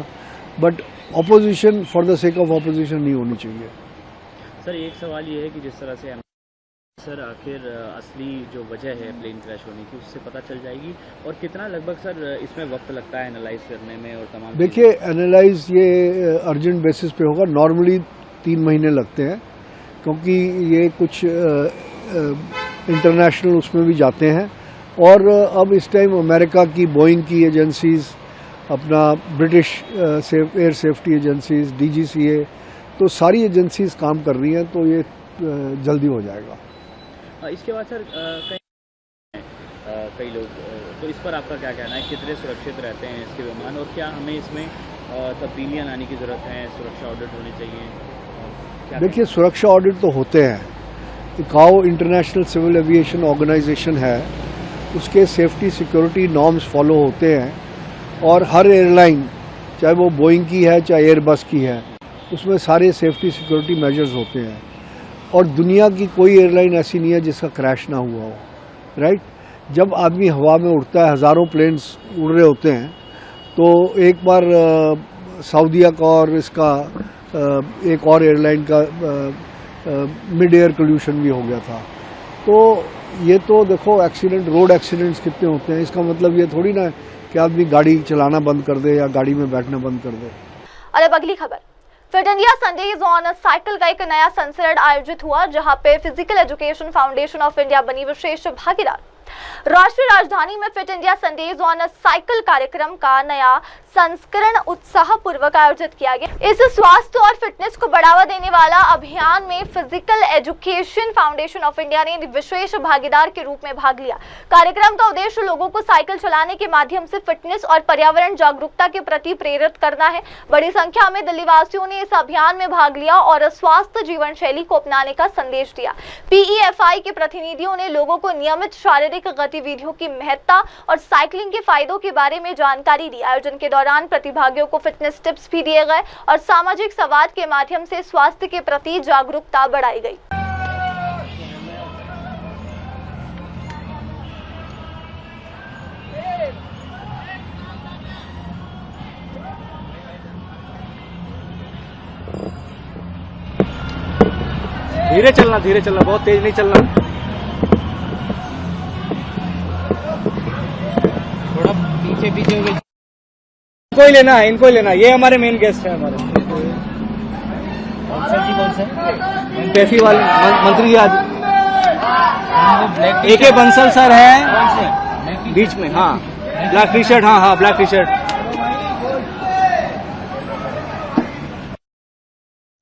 but opposition for the sake of opposition नहीं होनी चाहिए। सर एक सवाल ये है कि जिस तरह से सर आखिर असली जो वजह है प्लेन क्रैश होने की उससे पता चल जाएगी, और कितना लगभग सर इसमें वक्त लगता है एनालाइज करने में और तमाम? देखिए एनालाइज ये अर्जेंट बेसिस पे होगा, नॉर्मली 3 महीने लगते हैं, क्योंकि ये कुछ इंटरनेशनल उसमें भी जाते हैं। और अब इस टाइम अमेरिका की बोइंग की एजेंसीज, अपना British air safety agencies, DGCA, तो सारी एजेंसीज काम कर रही हैं, तो ये जल्दी हो जाएगा। इसके बाद सर कई लोग, तो इस पर आपका क्या कहना है, कितने सुरक्षित रहते हैं इसके विमान, और क्या हमें इसमें तब्दीलियां लाने की ज़रूरत है, सुरक्षा ऑडिट होने चाहिए? देखिए सुरक्षा ऑडिट तो होते हैं, ICAO international civil aviation organisation है, उसके सेफ्टी सिक्योरिटी नॉर्म्स फॉलो होते हैं, और हर एयरलाइन चाहे वो बोइंग की है चाहे एयरबस की है, उसमें सारे सेफ्टी सिक्योरिटी मेजर्स होते हैं। और दुनिया की कोई एयरलाइन ऐसी नहीं है जिसका क्रैश ना हुआ हो, राइट? जब आदमी हवा में उड़ता है, हज़ारों प्लेन्स उड़ रहे होते हैं, तो एक बार सऊदीया का और इसका एक और एयरलाइन का मिड एयर पोल्यूशन भी हो गया था। तो ये तो देखो एक्सीडेंट, रोड एक्सीडेंट्स कितने होते हैं, इसका मतलब ये थोड़ी ना कि आदमी गाड़ी चलाना बंद कर दे या गाड़ी में बैठना बंद कर दे। और अब अगली खबर, fit India Sundays on cycle का एक नया संस्करण आयोजित हुआ, जहां पे physical education foundation of India बनी विशेष भागीदार। राष्ट्रीय राजधानी में fit India Sundays on cycle कार्यक्रम का नया संस्करण उत्साहपूर्वक आयोजित किया गया। इस स्वास्थ्य और फिटनेस को बढ़ावा देने वाला अभियान में physical education foundation of India ने विशेष भागीदार के रूप में भाग लिया। कार्यक्रम का उद्देश्य लोगों को साइकिल चलाने के माध्यम से फिटनेस और पर्यावरण जागरूकता के प्रति प्रेरित करना है। बड़ी संख्या में दिल्ली वासियों ने इस अभियान में भाग लिया और स्वास्थ्य जीवन शैली को अपनाने का संदेश दिया। PEFI के प्रतिनिधियों ने लोगों को नियमित शारीरिक गतिविधियों की महत्ता और साइकिलिंग के फायदों के बारे में जानकारी दी। आयोजन के दौरान प्रतिभागियों को फिटनेस टिप्स भी दिए गए और सामाजिक संवाद के माध्यम से स्वास्थ्य के प्रति जागरूकता बढ़ाई गई। धीरे चलना, बहुत तेज नहीं चलना, थोड़ा पीछे हो गई। इनको ही लेना, ये हमारे मेन गेस्ट है हमारे। कौन सा पैसी वाले मंत्री आज AK बंसल सर है बीच में, हाँ ब्लैक टी शर्ट, हाँ ब्लैक टी शर्ट।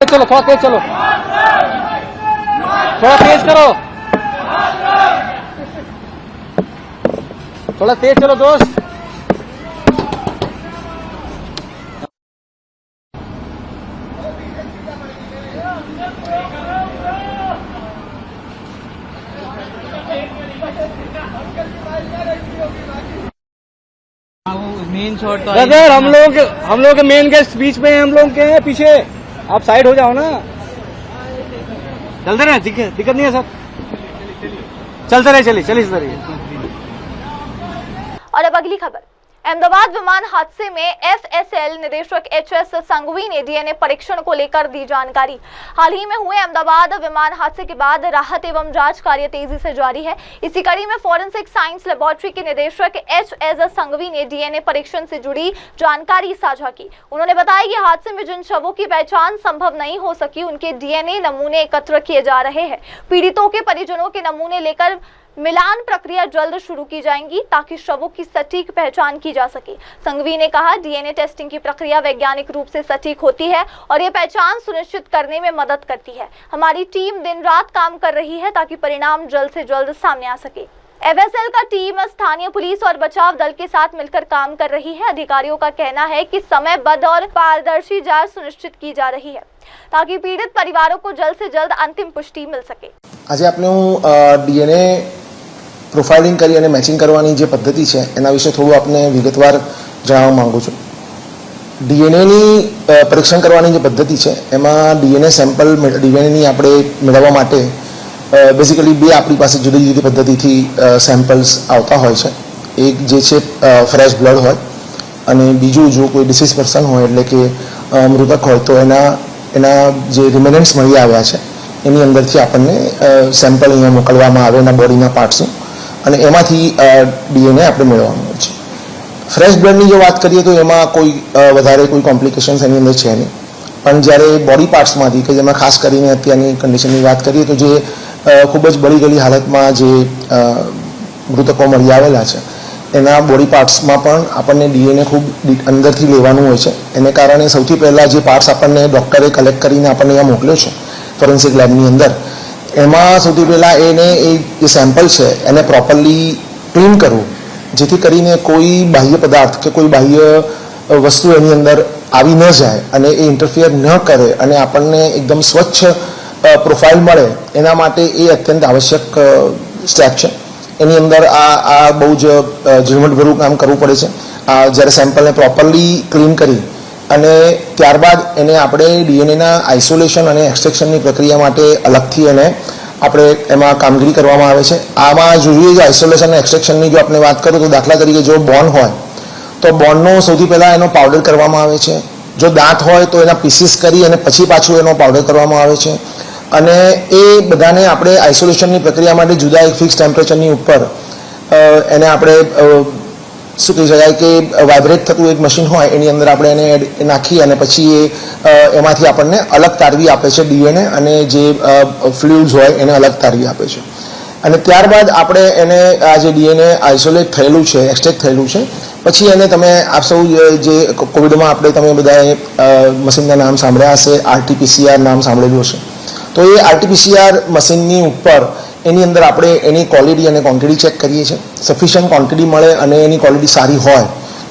चलो थोड़ा तेज चलो, थोड़ा तेज करो, थोड़ा तेज चलो दोस्त। मेन शॉट तो ब्रदर, हम लोग के मेन गेस्ट बीच में, हम लोग के हैं पीछे, आप साइड हो जाओ ना। चलते रहे, दिक्कत नहीं है सर, चलते रहे, चलिए इस तरह। और अब अगली खबर, अहमदाबाद विमान हादसे में FSL निदेशक HS संघवी ने DNA परीक्षण को लेकर दी जानकारी। हाल ही में हुए अहमदाबाद विमान हादसे के बाद राहत एवं जांच कार्य तेजी से जारी है। इसी कड़ी में फॉरेंसिक साइंस लेबोरेटरी के निदेशक HS संघवी ने DNA परीक्षण से जुड़ी जानकारी साझा की। उन्होंने बताया कि हादसे में जिन शवों की पहचान संभव नहीं हो सकी, उनके DNA नमूने एकत्र किए जा रहे हैं। पीड़ितों के परिजनों के नमूने लेकर मिलान प्रक्रिया जल्द शुरू की जाएंगी ताकि शवों की सटीक पहचान की जा सके। संघवी ने कहा, DNA टेस्टिंग की प्रक्रिया वैज्ञानिक रूप से सटीक होती है और ये पहचान सुनिश्चित करने में मदद करती है। हमारी टीम दिन रात काम कर रही है ताकि परिणाम जल्द से जल्द सामने आ सके। FSL का टीम स्थानीय पुलिस और बचाव दल के साथ मिलकर काम कर रही है। अधिकारियों का कहना है कि समयबद्ध और पारदर्शी जांच सुनिश्चित की जा रही है ताकि पीड़ित परिवारों को जल्द से जल्द अंतिम पुष्टि मिल सके। आज आपने DNA પ્રોફાઇલિંગ કરી અને મેચિંગ કરવાની જે પદ્ધતિ છે એના વિશે થોડું આપને વિગતવાર જણાવવા માંગુ છું। ડીએનએની પરીક્ષણ કરવાની જે પદ્ધતિ છે એમાં ડીએનએ સેમ્પલ ડીએનએની આપણે મેળવવા માટે બેઝિકલી બે આપણી પાસે જુદી જુદી પદ્ધતિથી સેમ્પલ્સ આવતા હોય છે. એક જે છે ફ્રેશ બ્લડ હોય અને બીજું જો કોઈ ડિસીઝ પર્સન હોય એટલે કે મૃતક હોય તો એના જે રિમેનન્ટ્સ મળી આવ્યા છે એની અંદરથી આપણને સેમ્પલ અહીંયા મોકલવામાં આવે એના બોડીના પાર્ટ્સનું અને એમાંથી ડીએનએ આપણે મેળવવાનું હોય છે. ફ્રેશ બ્લડની જો વાત કરીએ તો એમાં કોઈ વધારે કોઈ કોમ્પ્લિકેશન્સ એની અંદર છે નહીં, પણ જ્યારે બોડી પાર્ટ્સમાંથી કે જેમાં ખાસ કરીને અત્યારની કન્ડિશનની વાત કરીએ તો જે ખૂબ જ બળી ગયેલી હાલતમાં જે મૃતકો મળી આવેલા છે એના બોડી પાર્ટ્સમાં પણ આપણને ડીએનએ ખૂબ અંદરથી લેવાનું હોય છે. એને કારણે સૌથી પહેલાં જે પાર્ટ્સ આપણને ડૉક્ટરે કલેક્ટ કરીને આપણને અહીંયા મોકલ્યો છે ફોરેન્સિક લેબની અંદર, એમાં સૌથી પહેલાં એને એ જે સેમ્પલ છે એને પ્રોપરલી ક્લીન કરવું, જેથી કરીને કોઈ બાહ્ય પદાર્થ કે કોઈ બાહ્ય વસ્તુ એની અંદર આવી ન જાય અને એ ઇન્ટરફિયર ન કરે અને આપણને એકદમ સ્વચ્છ પ્રોફાઇલ મળે એના માટે એ અત્યંત આવશ્યક સ્ટેપ છે. એની અંદર આ બહુ જ ઝીણવટભર્યું કામ કરવું પડે છે. જ્યારે સેમ્પલને પ્રોપરલી ક્લીન કરી અને ત્યારબાદ એને આપણે ડીએનએના આઇસોલેશન અને એક્સટ્રેક્શનની પ્રક્રિયા માટે અલગથી એને આપણે એમાં કામગીરી કરવામાં આવે છે. આમાં જોઈએ જો આઇસોલેશન અને એક્સટ્રેક્શનની જો આપણે વાત કરું તો દાખલા તરીકે જો બોન હોય તો બોનનો સૌથી પહેલાં એનો પાવડર કરવામાં આવે છે. જો દાંત હોય તો એના પીસીસ કરી અને પછી પાછું એનો પાવડર કરવામાં આવે છે અને એ બધાને આપણે આઇસોલેશનની પ્રક્રિયા માટે જુદા એક ફિક્સ ટેમ્પરેચરની ઉપર એને આપણે શું કહી શકાય કે વાઇબ્રેટ થતું એક મશીન હોય એની અંદર આપણે એને નાખી અને પછી એમાંથી આપણને અલગ તારવી આપે છે ડીએનએ અને જે ફ્લુઇડ્સ હોય એને અલગ તારવી આપે છે. અને ત્યારબાદ આપણે એને આ જે ડીએનએ આઇસોલેટ થયેલું છે, એક્સટ્રેક્ટ થયેલું છે, પછી એને તમે આપ સૌ જે કોવિડમાં આપણે તમે બધાએ મશીનના નામ સાંભળ્યા હશે, આરટીપીસીઆર નામ સાંભળેલું હશે. તો એ આરટીપીસીઆર મશીનની ઉપર એની અંદર આપણે એની ક્વોલિટી અને ક્વોન્ટિટી ચેક કરીએ છીએ. સફિશિયન્ટ ક્વોન્ટિટી મળે અને એની ક્વોલિટી સારી હોય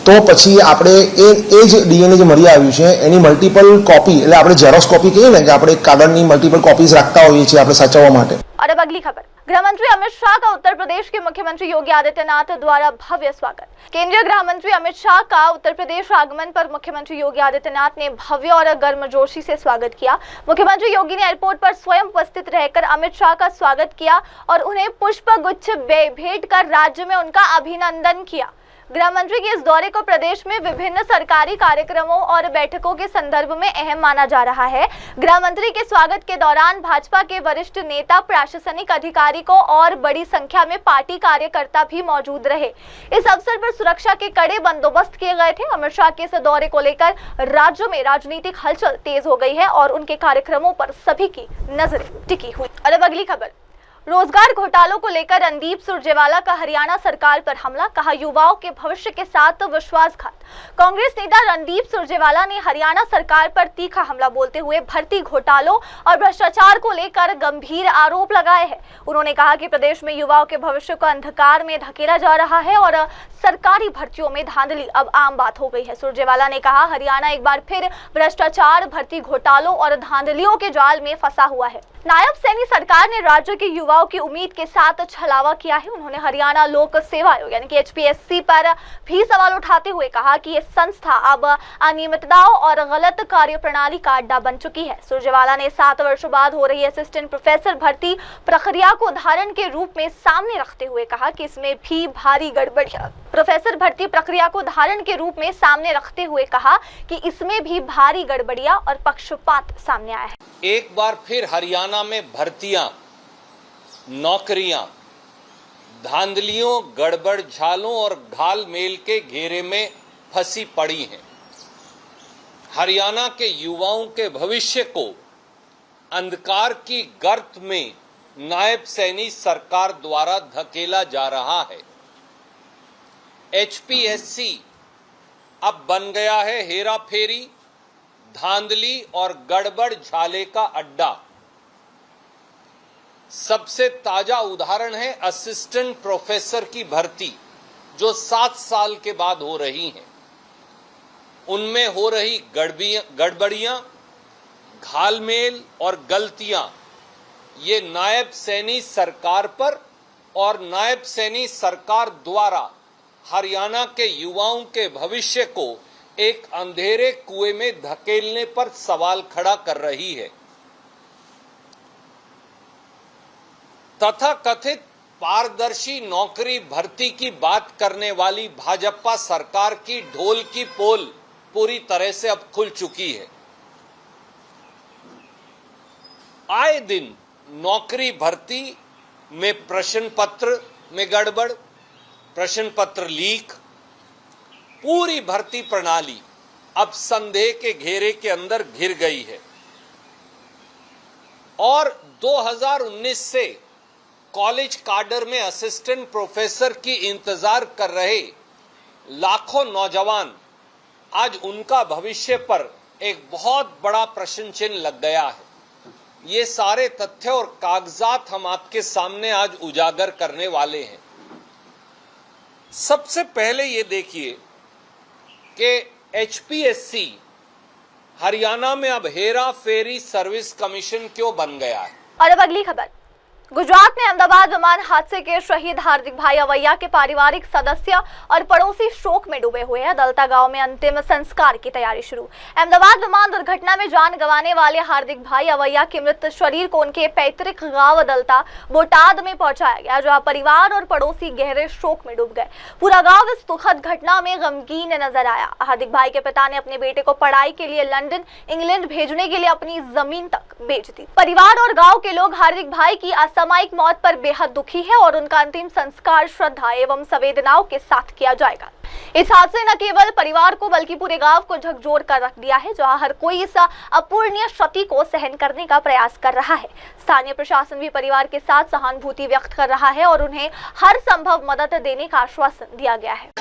તો પછી આપણે એ જ ડીએનએ જે મળી આવ્યું છે એની મલ્ટિપલ કોપી, એટલે આપણે ઝેરોક્સ કોપી કહીએ ને કે આપણે કાગળની મલ્ટિપલ કોપીઝ રાખતા હોઈએ છીએ આપણે સાચવવા માટે. और अब अगली खबर, गृह मंत्री अमित शाह का उत्तर प्रदेश के मुख्यमंत्री योगी आदित्यनाथ द्वारा भव्य स्वागत। केंद्रीय गृह मंत्री अमित शाह का उत्तर प्रदेश आगमन पर मुख्यमंत्री योगी आदित्यनाथ ने भव्य और गर्मजोशी से स्वागत किया। मुख्यमंत्री योगी ने एयरपोर्ट पर स्वयं उपस्थित रहकर अमित शाह का स्वागत किया और उन्हें पुष्प गुच्छ भेंट कर राज्य में उनका अभिनंदन किया। गृह मंत्री के इस दौरे को प्रदेश में विभिन्न सरकारी कार्यक्रमों और बैठकों के संदर्भ में अहम माना जा रहा है। गृह मंत्री के स्वागत के दौरान भाजपा के वरिष्ठ नेता, प्रशासनिक अधिकारी को और बड़ी संख्या में पार्टी कार्यकर्ता भी मौजूद रहे। इस अवसर पर सुरक्षा के कड़े बंदोबस्त किए गए थे। अमित शाह के इस दौरे को लेकर राज्य में राजनीतिक हलचल तेज हो गई है और उनके कार्यक्रमों पर सभी की नजरें टिकी हुई। और अब अगली खबर, रोजगार घोटालों को लेकर रणदीप सुरजेवाला का हरियाणा सरकार पर हमला, कहा युवाओं के भविष्य के साथ विश्वासघात। कांग्रेस नेता रणदीप सुरजेवाला ने हरियाणा सरकार पर तीखा हमला बोलते हुए भर्ती घोटालों और भ्रष्टाचार को लेकर गंभीर आरोप लगाए हैं। उन्होंने कहा कि प्रदेश में युवाओं के भविष्य को अंधकार में धकेला जा रहा है और सरकारी भर्तियों में धांधली अब आम बात हो गई है। सुरजेवाला ने कहा हरियाणा एक बार फिर भ्रष्टाचार, भर्ती घोटालों और धांधलियों के जाल में फंसा हुआ है। नायब सैनी सरकार ने राज्य के युवाओं की उम्मीद के साथ छलावा किया है। उन्होंने हरियाणा लोक सेवा आयोग यानी कि HPSC पर भी सवाल उठाते हुए कहा कि ये संस्था अब अनियमितताओं और गलत कार्यप्रणाली का अड्डा बन चुकी है। सुरजेवाला ने 7 वर्षों बाद हो रही असिस्टेंट प्रोफेसर भर्ती प्रक्रिया को उदाहरण के रूप में सामने रखते हुए कहा कि इसमें भी भारी गड़बड़ियां प्रोफेसर भर्ती प्रक्रिया को उदाहरण के रूप में सामने रखते हुए कहा कि इसमें भी भारी गड़बड़ियां और पक्षपात सामने आया है। एक बार फिर हरियाणा में भर्तियां, नौकरियां धांधलियों, गड़बड़ झालों और घालमेल के घेरे में फंसी पड़ी हैं। हरियाणा के युवाओं के भविष्य को अंधकार की गर्त में नायब सैनी सरकार द्वारा धकेला जा रहा है। HPSC अब बन गया है हेरा फेरी, धांधली और गड़बड़ झाले का अड्डा। सबसे ताजा उदाहरण है असिस्टेंट प्रोफेसर की भर्ती जो 7 साल के बाद हो रही है। उनमें हो रही गड़बड़ियां, घालमेल और गलतियां ये नायब सैनी सरकार पर और नायब सैनी सरकार द्वारा हरियाणा के युवाओं के भविष्य को एक अंधेरे कुएं में धकेलने पर सवाल खड़ा कर रही है। तथाकथित पारदर्शी नौकरी भर्ती की बात करने वाली भाजपा सरकार की ढोल की पोल पूरी तरह से अब खुल चुकी है। आए दिन नौकरी भर्ती में प्रश्न पत्र में गड़बड़, प्रश्न पत्र लीक, पूरी भर्ती प्रणाली अब संदेह के घेरे के अंदर घिर गई है। और 2019 से कॉलेज काडर में असिस्टेंट प्रोफेसर की इंतजार कर रहे लाखों नौजवान, आज उनका भविष्य पर एक बहुत बड़ा प्रश्न चिन्ह लग गया है। ये सारे तथ्य और कागजात हम आपके सामने आज उजागर करने वाले हैं। सबसे पहले ये देखिए कि एचपीएससी हरियाणा में अब हेरा फेरी सर्विस कमीशन क्यों बन गया है। और अब अगली खबर, गुजरात में अहमदाबाद विमान हादसे के शहीद हार्दिक भाई अवैया के पारिवारिक सदस्य और पड़ोसी शोक में डूबे हुए हैं। दलता गांव में अंतिम संस्कार की तैयारी शुरू। अहमदाबाद विमान दुर्घटना में जान गंवाने वाले हार्दिक भाई अवैया के मृत शरीर को उनके पैतृक गांव दलता बोटाद में पहुंचाया गया, जहां परिवार और पड़ोसी गहरे शोक में डूब गए। पूरा गांव इस दुखद घटना में गमगीन नजर आया। हार्दिक भाई के पिता ने अपने बेटे को पढ़ाई के लिए लंदन, इंग्लैंड भेजने के लिए अपनी जमीन तक बेच दी। परिवार और गांव के लोग हार्दिक भाई की असामयिक मौत पर बेहद दुखी है और उनका अंतिम संस्कार श्रद्धा एवं संवेदनाओं के साथ किया जाएगा। इस हादसे न केवल परिवार को बल्कि पूरे गांव को झकझोर कर रख दिया है, जहां हर कोई इस अपूरणीय क्षति को सहन करने का प्रयास कर रहा है। स्थानीय प्रशासन भी परिवार के साथ सहानुभूति व्यक्त कर रहा है और उन्हें हर संभव मदद देने का आश्वासन दिया गया है।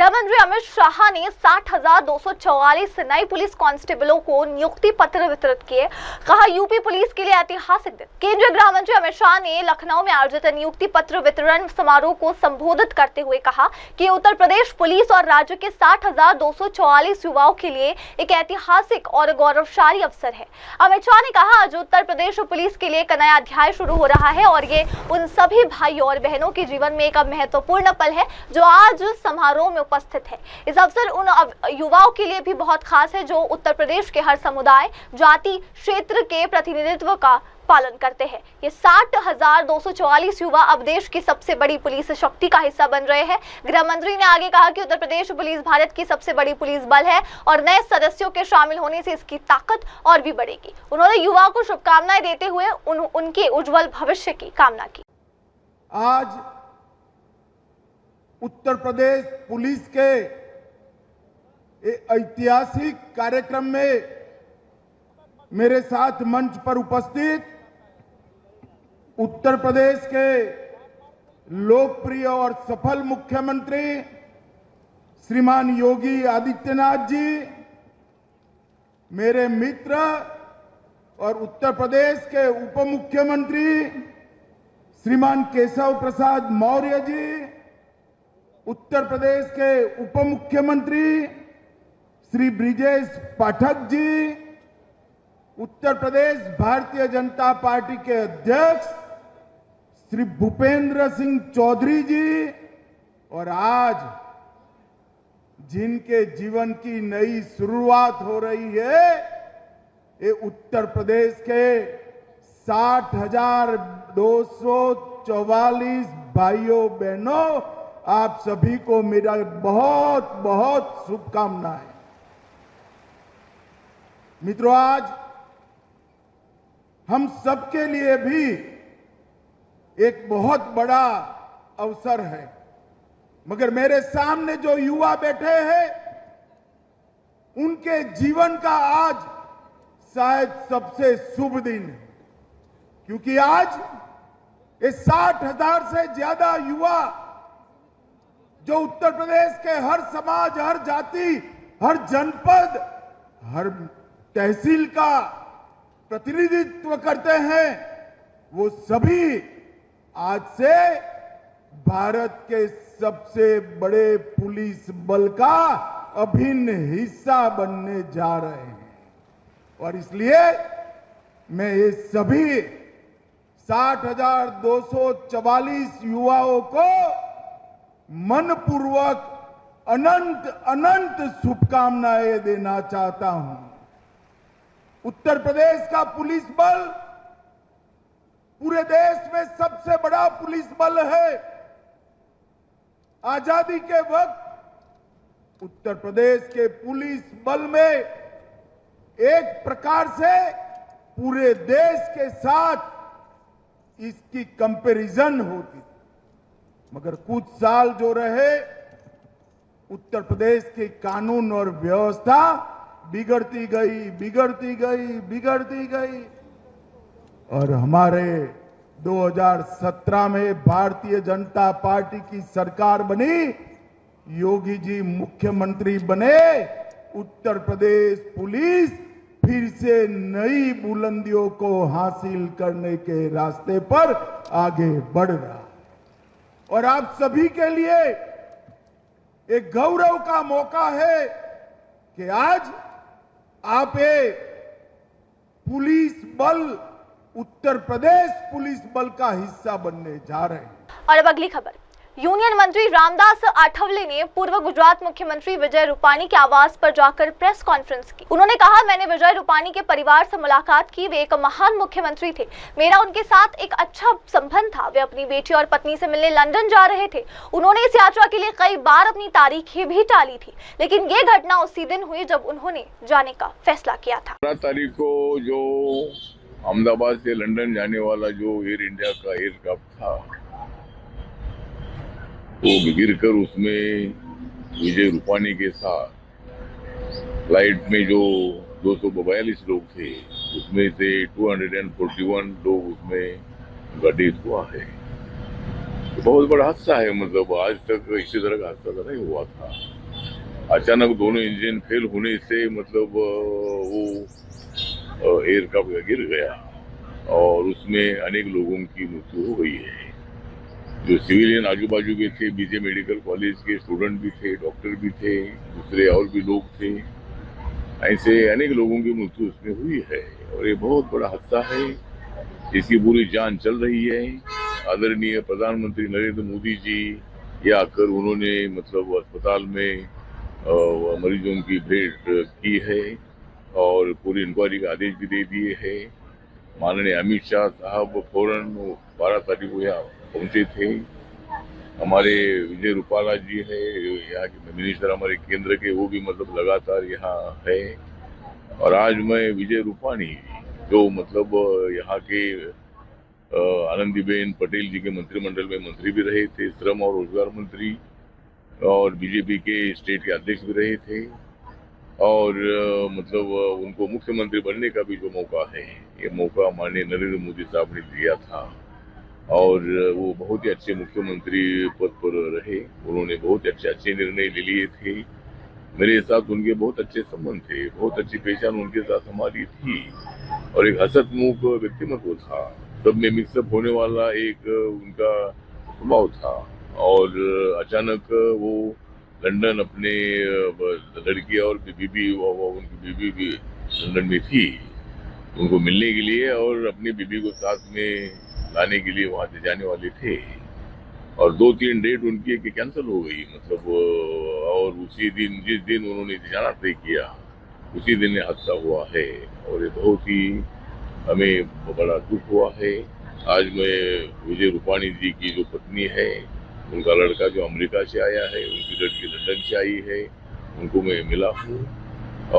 गृह मंत्री अमित शाह ने 60,244 नए पुलिस कांस्टेबलों को नियुक्ति पत्र वितरित किए। कहा यूपी पुलिस के लिए ऐतिहासिक दिन। केंद्रीय गृह मंत्री अमित शाह ने लखनऊ में आयोजित नियुक्ति पत्र वितरण समारोह को संबोधित करते हुए कहा कि उत्तर प्रदेश पुलिस और राज्य के 60,244 युवाओं के लिए एक ऐतिहासिक और गौरवशाली अवसर है। अमित शाह ने कहा आज उत्तर प्रदेश पुलिस के लिए एक नया अध्याय शुरू हो रहा है और ये उन सभी भाइयों और बहनों के जीवन में एक महत्वपूर्ण पल है जो आज समारोह में उपस्थित है। इस अवसर उन युवाओं के लिए भी बहुत खास है जो उत्तर प्रदेश के हर समुदाय, जाति, क्षेत्र के प्रतिनिधित्व का पालन करते हैं। ये 60,244 युवा अब देश की सबसे बड़ी पुलिस शक्ति का हिस्सा बन रहे हैं। गृह मंत्री ने आगे कहा कि उत्तर प्रदेश पुलिस भारत की सबसे बड़ी पुलिस बल है और नए सदस्यों के शामिल होने से इसकी ताकत और भी बढ़ेगी। उन्होंने युवाओं को शुभकामनाएं देते हुए उनके उज्जवल भविष्य की कामना की। आज उत्तर प्रदेश पुलिस के ऐतिहासिक कार्यक्रम में मेरे साथ मंच पर उपस्थित उत्तर प्रदेश के लोकप्रिय और सफल मुख्यमंत्री श्रीमान योगी आदित्यनाथ जी, मेरे मित्र और उत्तर प्रदेश के उप मुख्यमंत्री श्रीमान केशव प्रसाद मौर्य जी, उत्तर प्रदेश के उप मुख्यमंत्री श्री ब्रिजेश पाठक जी, उत्तर प्रदेश भारतीय जनता पार्टी के अध्यक्ष श्री भूपेंद्र सिंह चौधरी जी, और आज जिनके जीवन की नई शुरुआत हो रही है, ये उत्तर प्रदेश के 60,244 भाइयों बहनों, आप सभी को मेरा बहुत बहुत शुभकामनाएं। मित्रों, आज हम सबके लिए भी एक बहुत बड़ा अवसर है, मगर मेरे सामने जो युवा बैठे हैं उनके जीवन का आज शायद सबसे शुभ दिन है, क्योंकि आज ये 60,000 से ज्यादा युवा जो उत्तर प्रदेश के हर समाज, हर जाति, हर जनपद, हर तहसील का प्रतिनिधित्व करते हैं, वो सभी आज से भारत के सबसे बड़े पुलिस बल का अभिन्न हिस्सा बनने जा रहे हैं। और इसलिए मैं ये सभी 60,244 युवाओं को मनपूर्वक अनंत अनंत शुभकामनाएं देना चाहता हूं। उत्तर प्रदेश का पुलिस बल पूरे देश में सबसे बड़ा पुलिस बल है। आजादी के वक्त उत्तर प्रदेश के पुलिस बल में एक प्रकार से पूरे देश के साथ इसकी कंपैरिजन होती थी, मगर कुछ साल जो रहे उत्तर प्रदेश के कानून और व्यवस्था बिगड़ती गई और हमारे 2017 में भारतीय जनता पार्टी की सरकार बनी, योगी जी मुख्यमंत्री बने, उत्तर प्रदेश पुलिस फिर से नई बुलंदियों को हासिल करने के रास्ते पर आगे बढ़ रहा। और आप सभी के लिए एक गौरव का मौका है कि आज आप ये पुलिस बल, उत्तर प्रदेश पुलिस बल का हिस्सा बनने जा रहे हैं। और अब अगली खबर, यूनियन मंत्री रामदास आठवले ने पूर्व गुजरात मुख्यमंत्री विजय रूपाणी के आवास पर जाकर प्रेस कॉन्फ्रेंस की। उन्होंने कहा, मैंने विजय रूपाणी के परिवार से मुलाकात की, वे एक महान मुख्यमंत्री थे, मेरा उनके साथ एक अच्छा संबंध था। वे अपनी बेटी और पत्नी से मिलने लंदन जा रहे थे। उन्होंने इस यात्रा के लिए कई बार अपनी तारीखें भी टाली थी, लेकिन ये घटना उसी दिन हुई जब उन्होंने जाने का फैसला किया था। 15 तारीख को जो अहमदाबाद से लंदन जाने वाला जो एयर इंडिया का एयरक्राफ्ट था, वो गिरकर उसमें विजय रूपाणी के साथ फ्लाइट में जो 242 लोग थे, उसमें से 241 लोग उसमें डेथ हुआ है। बहुत बड़ा हादसा है, मतलब आज तक इसी तरह का हादसा तो नहीं हुआ था। अचानक दोनों इंजन फेल होने से मतलब वो एयरक्राफ्ट गिर गया और उसमें अनेक लोगों की मृत्यु हो गई है। जो सिविलियन आजू बाजू के थे, बीजे मेडिकल कॉलेज के स्टूडेंट भी थे, डॉक्टर भी थे, दूसरे और भी लोग थे, ऐसे अनेक लोगों की मृत्यु उसमें हुई है और ये बहुत बड़ा हादसा है। इसकी पूरी जांच चल रही है। आदरणीय प्रधानमंत्री नरेंद्र मोदी जी ये आकर उन्होंने मतलब अस्पताल में मरीजों की भेंट की है और पूरी इंक्वायरी का आदेश भी दे दिए हैं। माननीय अमित शाह साहब फौरन 12 तारीख को यहाँ पहुंचे थे। हमारे विजय रूपाला जी है यहाँ के मिनिस्टर हमारे केंद्र के, वो भी मतलब लगातार यहाँ है। और आज मैं विजय रूपाणी जो मतलब यहाँ के आनंदीबेन पटेल जी के मंत्रिमंडल में मंत्री भी रहे थे, श्रम और रोजगार मंत्री, और बीजेपी के स्टेट के अध्यक्ष भी रहे थे और मतलब उनको मुख्यमंत्री बनने का भी जो मौका है, ये मौका माननीय नरेंद्र मोदी साहब ने दिया था और वो बहुत ही अच्छे मुख्यमंत्री पद पर रहे। उन्होंने बहुत अच्छे निर्णय ले लिए थे। मेरे साथ उनके बहुत अच्छे संबंध थे, बहुत अच्छी पहचान उनके साथ हमारी थी और एक हसतमुख व्यक्तित्व था। सब में मिक्सअप होने वाला एक उनका स्वभाव था और अचानक वो लंदन अपने लड़की और बीबी, उनकी बीबी भी लंदन में थी, उनको मिलने के लिए और अपनी बीबी को साथ में लाने के लिए वहां से जाने वाले थे और 2-3 डेट उनकी कैंसिल हो गई मतलब। और उसी दिन जिस दिन उन्होंने जाना तय किया उसी दिन ये हादसा हुआ है और ये बहुत ही हमें बड़ा दुख हुआ है। आज मैं विजय रूपाणी जी की जो पत्नी है, उनका लड़का जो अमेरिका से आया है, उनकी लड़की लंदन से आई है, उनको मैं मिला हूँ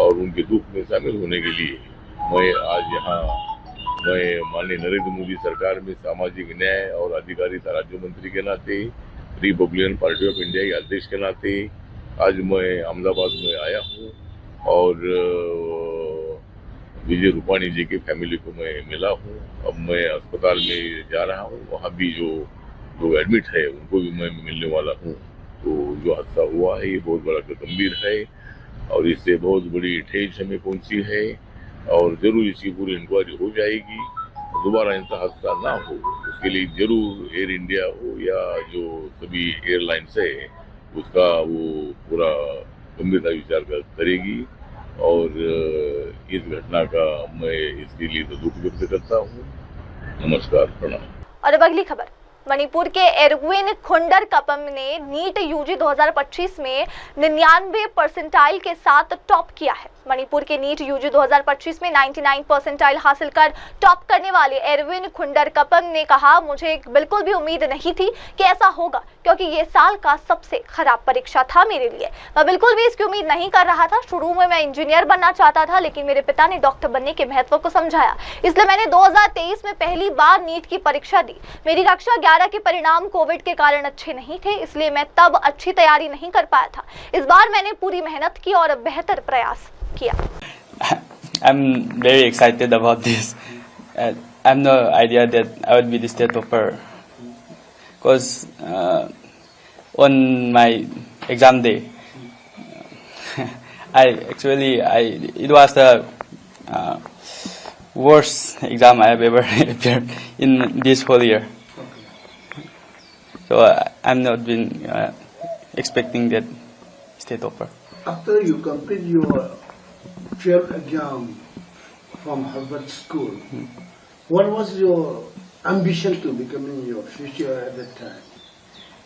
और उनके दुख में शामिल होने के लिए मैं आज यहाँ मैं माननीय नरेंद्र मोदी सरकार में सामाजिक न्याय और अधिकारिता राज्य मंत्री के नाते, रिपब्लिकन पार्टी ऑफ इंडिया के अध्यक्ष के नाते आज मैं अहमदाबाद में आया हूँ और विजय रूपाणी जी की फैमिली को मैं मिला हूँ। अब मैं अस्पताल में जा रहा हूँ, वहाँ भी जो लोग एडमिट है उनको भी मैं मिलने वाला हूँ। तो जो हादसा हुआ है ये बहुत बड़ा गंभीर है और इससे बहुत बड़ी ठेस हमें पहुँची है और जरूर इसकी पूरी इंक्वायरी हो जाएगी। दोबारा ऐसा हादसा ना हो उसके लिए जरूर एयर इंडिया हो या जो सभी एयरलाइंस है उसका वो पूरा गंभीरता विचार करेगी और इस घटना का मैं इसके लिए तो दुख व्यक्त करता हूँ। नमस्कार, प्रणाम। और अब अगली खबर। मणिपुर के एरविन खुंडरकपम ने नीट यूजी 2025 में 99 परसेंटाइल के साथ टॉप किया है। मणिपुर के नीट यूजी 2025 में 99 परसेंटाइल हासिल कर टॉप करने वाले एरविन खुंडरकपम ने कहा, मुझे बिल्कुल भी उम्मीद नहीं थी कि ऐसा होगा क्योंकि ये साल का सबसे खराब परीक्षा था मेरे लिए। मैं बिल्कुल भी इसकी उम्मीद नहीं कर रहा था। शुरू में मैं इंजीनियर बनना चाहता था लेकिन मेरे पिता ने डॉक्टर बनने के महत्व को समझाया, इसलिए मैंने 2023 में पहली बार नीट की परीक्षा दी। मेरी कक्षा 11 के परिणाम कोविड के कारण अच्छे नहीं थे, इसलिए मैं तब अच्छी तैयारी नहीं कर पाया था। इस बार मैंने पूरी मेहनत की और बेहतर प्रयास किया। I'm very excited about this. I have no idea that I would be the state topper because on my exam day, it was the worst exam I have ever appeared in this whole year. So I'm not been expecting that state topper. After you complete your 12th exam from Harvard School, what was your ambition to becoming your future at that time?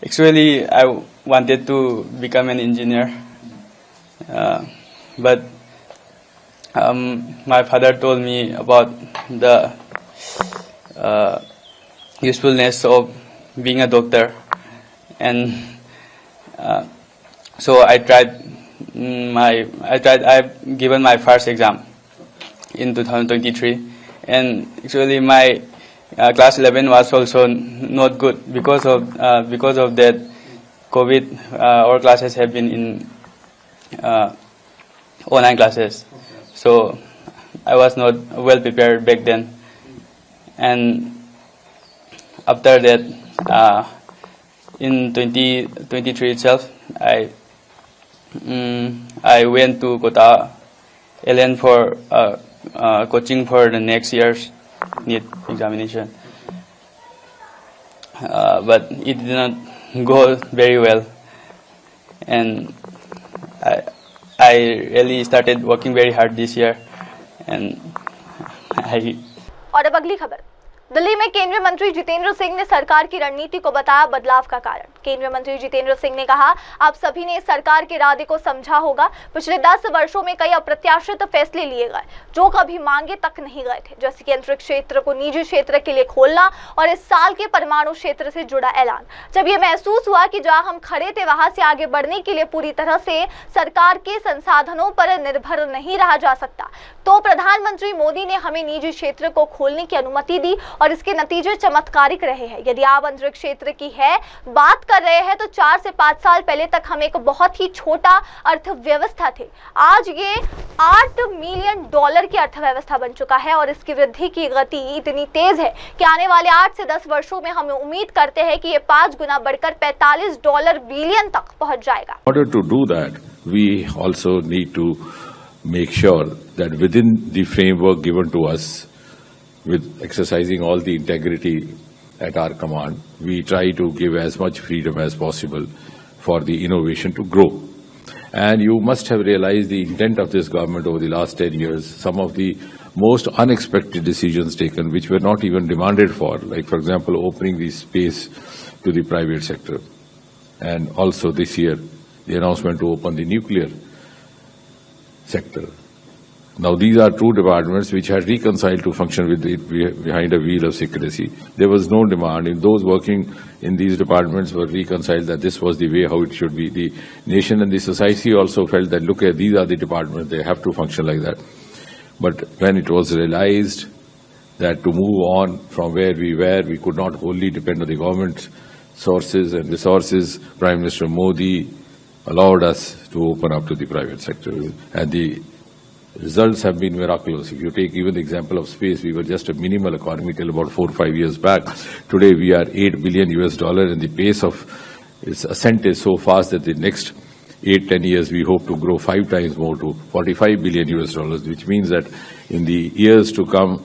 Actually, I wanted to become an engineer, but my father told me about the usefulness of being a doctor, and so I tried. I've given my first exam in 2023, and actually my class 11 was also not good because of that COVID. Our classes have been in online classes, so I was not well prepared back then. And after that, in 2023 itself, I went to Kota LN for coaching for the next year's NEET examination, but it did not go very well, and I really started working very hard this year, and और अब अगली खबर। दिल्ली में केंद्रीय मंत्री जितेंद्र सिंह ने सरकार की रणनीति को बताया बदलाव का कारण। केंद्रीय मंत्री जितेंद्र सिंह ने कहा, आप सभी ने सरकार के इरादे को समझा होगा। पिछले 10 वर्षों में कई अप्रत्याशित फैसले लिए गए जो कभी मांगे तक नहीं गए थे, जैसे कि अंतरिक्ष क्षेत्र को निजी क्षेत्र के लिए खोलना और इस साल के परमाणु क्षेत्र से जुड़ा ऐलान। जब यह महसूस हुआ कि जहां हम खड़े थे वहां से आगे बढ़ने के लिए पूरी तरह से सरकार के संसाधनों पर निर्भर नहीं रहा जा सकता, तो प्रधानमंत्री मोदी ने हमें निजी क्षेत्र को खोलने की अनुमति दी और इसके नतीजे चमत्कारिक रहे हैं। यदि आप अंतरिक्ष क्षेत्र की बात कर रहे हैं तो 4 से 5 साल पहले तक हम एक बहुत ही छोटा अर्थव्यवस्था थे। आज ये $8 मिलियन की अर्थव्यवस्था बन चुका है और इसकी वृद्धि की गति इतनी तेज है कि आने वाले 8 से 10 वर्षों में हम उम्मीद करते हैं कि ये 5 गुना बढ़कर $45 बिलियन तक पहुंच जाएगा। In order to do that, we also need to make sure that within the framework given to us, with exercising all the integrity at our command, we try to give as much freedom as possible for the innovation to grow. And you must have realized the intent of this government over the last 10 years, some of the most unexpected decisions taken which were not even demanded for, like for example opening the space to the private sector, and also this year the announcement to open the nuclear sector. Now these are two departments which had reconciled to function with behind a wheel of secrecy. There was no demand, and those working in these departments were reconciled that this was the way how it should be. The nation and the society also felt that, look, these are the departments, they have to function like that. But when it was realized that to move on from where we were, we could not wholly depend on the government sources and resources, Prime Minister Modi allowed us to open up to the private sector. And the results have been miraculous. If you take even the example of space, we were just a minimal economy till about 4 or 5 years back. Today we are $8 billion, and the pace of its ascent is so fast that the next 8-10 years we hope to grow 5 times more to $45 billion, which means that in the years to come,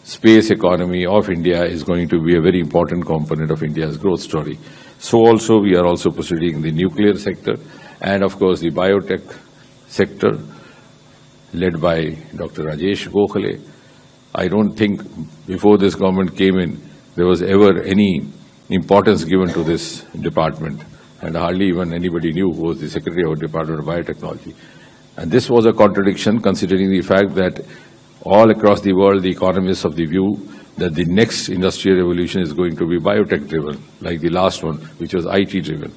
space economy of India is going to be a very important component of India's growth story. So also we are also proceeding in the nuclear sector, and of course the biotech sector, led by Dr. Rajesh Gokhale. I don't think before this government came in, there was ever any importance given to this department, and hardly even anybody knew who was the Secretary of the Department of Biotechnology. And this was a contradiction, considering the fact that all across the world, the economists of the view that the next industrial revolution is going to be biotech-driven, like the last one, which was IT-driven.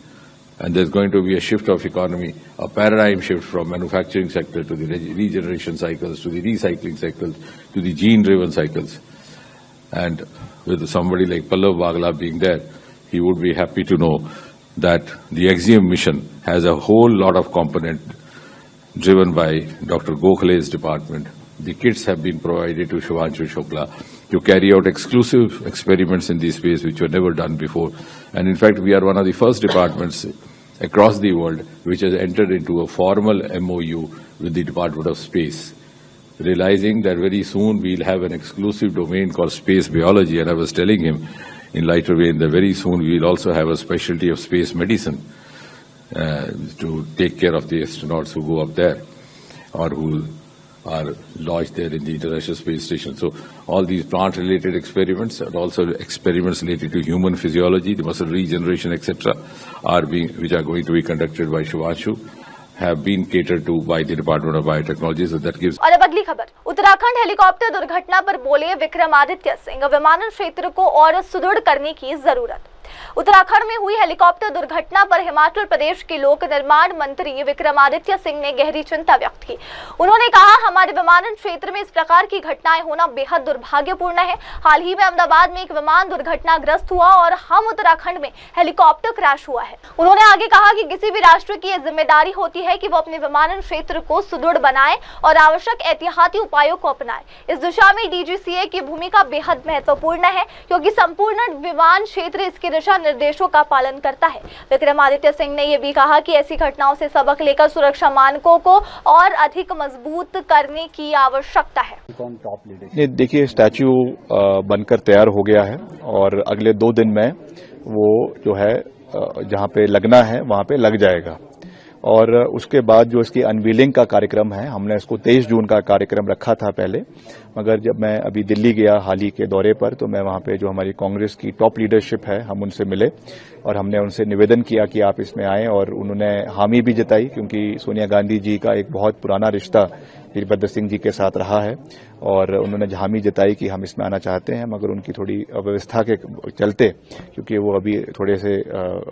And there's going to be a shift of economy, a paradigm shift from manufacturing sector to the regeneration cycles, to the recycling cycles, to the gene-driven cycles. And with somebody like Pallav Bagla being there, he would be happy to know that the Axiom mission has a whole lot of component driven by Dr. Gokhale's department. The kits have been provided to Shubhanshu Shukla to carry out exclusive experiments in this space which were never done before. And in fact, we are one of the first departments across the world which has entered into a formal MOU with the Department of Space, realizing that very soon we'll have an exclusive domain called space biology. And I was telling him in lighter vein that very soon we'll also have a specialty of space medicine to take care of the astronauts who go up there or who are lodged there in the International Space Station. So all these plant-related experiments and also experiments related to human physiology, the muscle regeneration, etc., which are going to be conducted by Shubhanshu, have been catered to by the Department of Biotechnology. So that gives. और अब अगली खबर, Uttarakhand helicopter दुर्घटना पर बोले विक्रमादित्य सिंह, विमानन क्षेत्र को और सुदृढ़ करने की जरूरत। उत्तराखंड में हुई हेलीकॉप्टर दुर्घटना पर हिमाचल प्रदेश के लोक निर्माण मंत्री विक्रमादित्य सिंह ने गहरी चिंता व्यक्त की। उन्होंने कहा, हमारे विमानन क्षेत्र में इस प्रकार की घटनाएं होना बेहद दुर्भाग्यपूर्ण है। हाल ही में अहमदाबाद में एक विमान दुर्घटनाग्रस्त हुआ और हम उत्तराखंड में हेलीकॉप्टर क्रैश हुआ है। उन्होंने आगे कहा कि किसी भी राष्ट्र की यह जिम्मेदारी होती है कि वो अपने विमानन क्षेत्र को सुदृढ़ बनाए और आवश्यक एहतियाती उपायों को अपनाए। इस दिशा में DGCA की भूमिका बेहद महत्वपूर्ण है, क्योंकि संपूर्ण विमान क्षेत्र इसके दिशा निर्देशों का पालन करता है। विक्रमादित्य सिंह ने यह भी कहा कि ऐसी घटनाओं से सबक लेकर सुरक्षा मानकों को और अधिक मजबूत करने की आवश्यकता है। देखिए, स्टैच्यू बनकर तैयार हो गया है और अगले 2 दिन में वो जो है जहां पे लगना है वहां पे लग जाएगा। और उसके बाद जो इसकी अनवीलिंग का कार्यक्रम है, हमने इसको 23 जून का कार्यक्रम रखा था पहले, मगर जब मैं अभी दिल्ली गया हाल ही के दौरे पर तो मैं वहां पे जो हमारी कांग्रेस की टॉप लीडरशिप है हम उनसे मिले और हमने उनसे निवेदन किया कि आप इसमें आएं, और उन्होंने हामी भी जताई क्योंकि सोनिया गांधी जी का एक बहुत पुराना रिश्ता वीरभद्र सिंह जी के साथ रहा है और उन्होंने हामी जताई कि हम इसमें आना चाहते हैं, मगर उनकी थोड़ी अव्यवस्था के चलते, क्योंकि वो अभी थोड़े से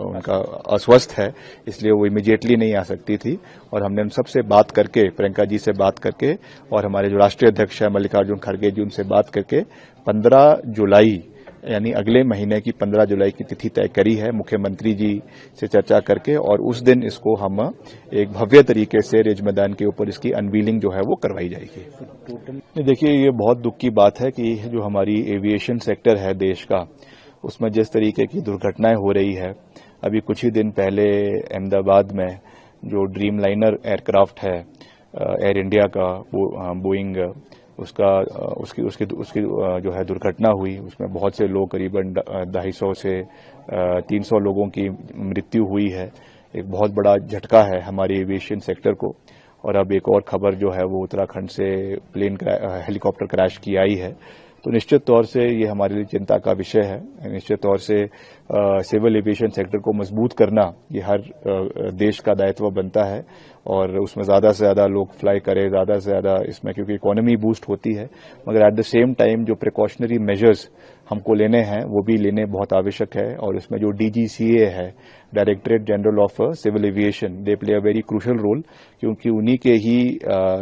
उनका अस्वस्थ है, इसलिए वो इमीडिएटली नहीं आ सकती थी। और हमने उन सबसे बात करके, प्रियंका जी से बात करके और हमारे जो राष्ट्रीय अध्यक्ष है मल्लिकार्जुन खड़गे जी उनसे बात करके 15 जुलाई यानी अगले महीने की 15 जुलाई की तिथि तय करी है मुख्यमंत्री जी से चर्चा करके, और उस दिन इसको हम एक भव्य तरीके से रिज मैदान के ऊपर इसकी अनवीलिंग जो है वो करवाई जाएगी। देखिए, ये बहुत दुख की बात है कि जो हमारी एविएशन सेक्टर है देश का, उसमें जिस तरीके की दुर्घटनाएं हो रही है। अभी कुछ ही दिन पहले अहमदाबाद में जो ड्रीम लाइनर एयरक्राफ्ट है एयर इंडिया का, बोइंग, उसकी जो है दुर्घटना हुई, उसमें बहुत से लोग, करीबन 250 से 300 लोगों की मृत्यु हुई है। एक बहुत बड़ा झटका है हमारे एविएशन सेक्टर को। और अब एक और खबर जो है वो उत्तराखंड से हेलीकॉप्टर क्रैश की आई है, तो निश्चित तौर से ये हमारे लिए चिंता का विषय है। निश्चित तौर से सिविल एविएशन सेक्टर को मजबूत करना ये हर देश का दायित्व बनता है और उसमें ज़्यादा से ज़्यादा लोग फ्लाई करें, ज़्यादा से ज़्यादा इसमें, क्योंकि इकोनॉमी बूस्ट होती है, मगर एट द सेम टाइम जो प्रिकॉशनरी मेजर्स हमको लेने हैं वो भी लेने बहुत आवश्यक है। और इसमें जो DGCA है, directorate general of civil aviation, they play a very crucial role, क्योंकि उन्हीं के ही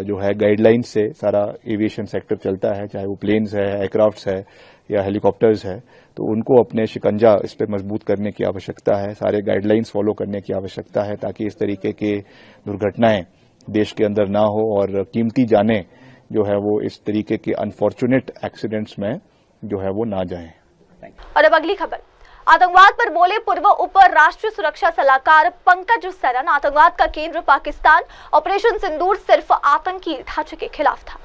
जो है गाइडलाइन से सारा एविएशन सेक्टर चलता है, चाहे वो प्लेन्स है, एयरक्राफ्ट्स है या हेलीकॉप्टर्स है। तो उनको अपने शिकंजा इस पर मजबूत करने की आवश्यकता है, सारे गाइडलाइंस फॉलो करने की आवश्यकता है, ताकि इस तरीके के दुर्घटनाएं देश के अंदर ना हो और कीमती जानें जो है वो इस तरीके के अनफॉर्चुनेट एक्सीडेंट्स में जो है वो ना जाएं। और अब अगली खबर, आतंकवाद पर बोले पूर्व उप राष्ट्रीय सुरक्षा सलाहकार पंकज सरन, आतंकवाद का केंद्र पाकिस्तान, ऑपरेशन सिंदूर सिर्फ आतंकी ढांचे के खिलाफ था।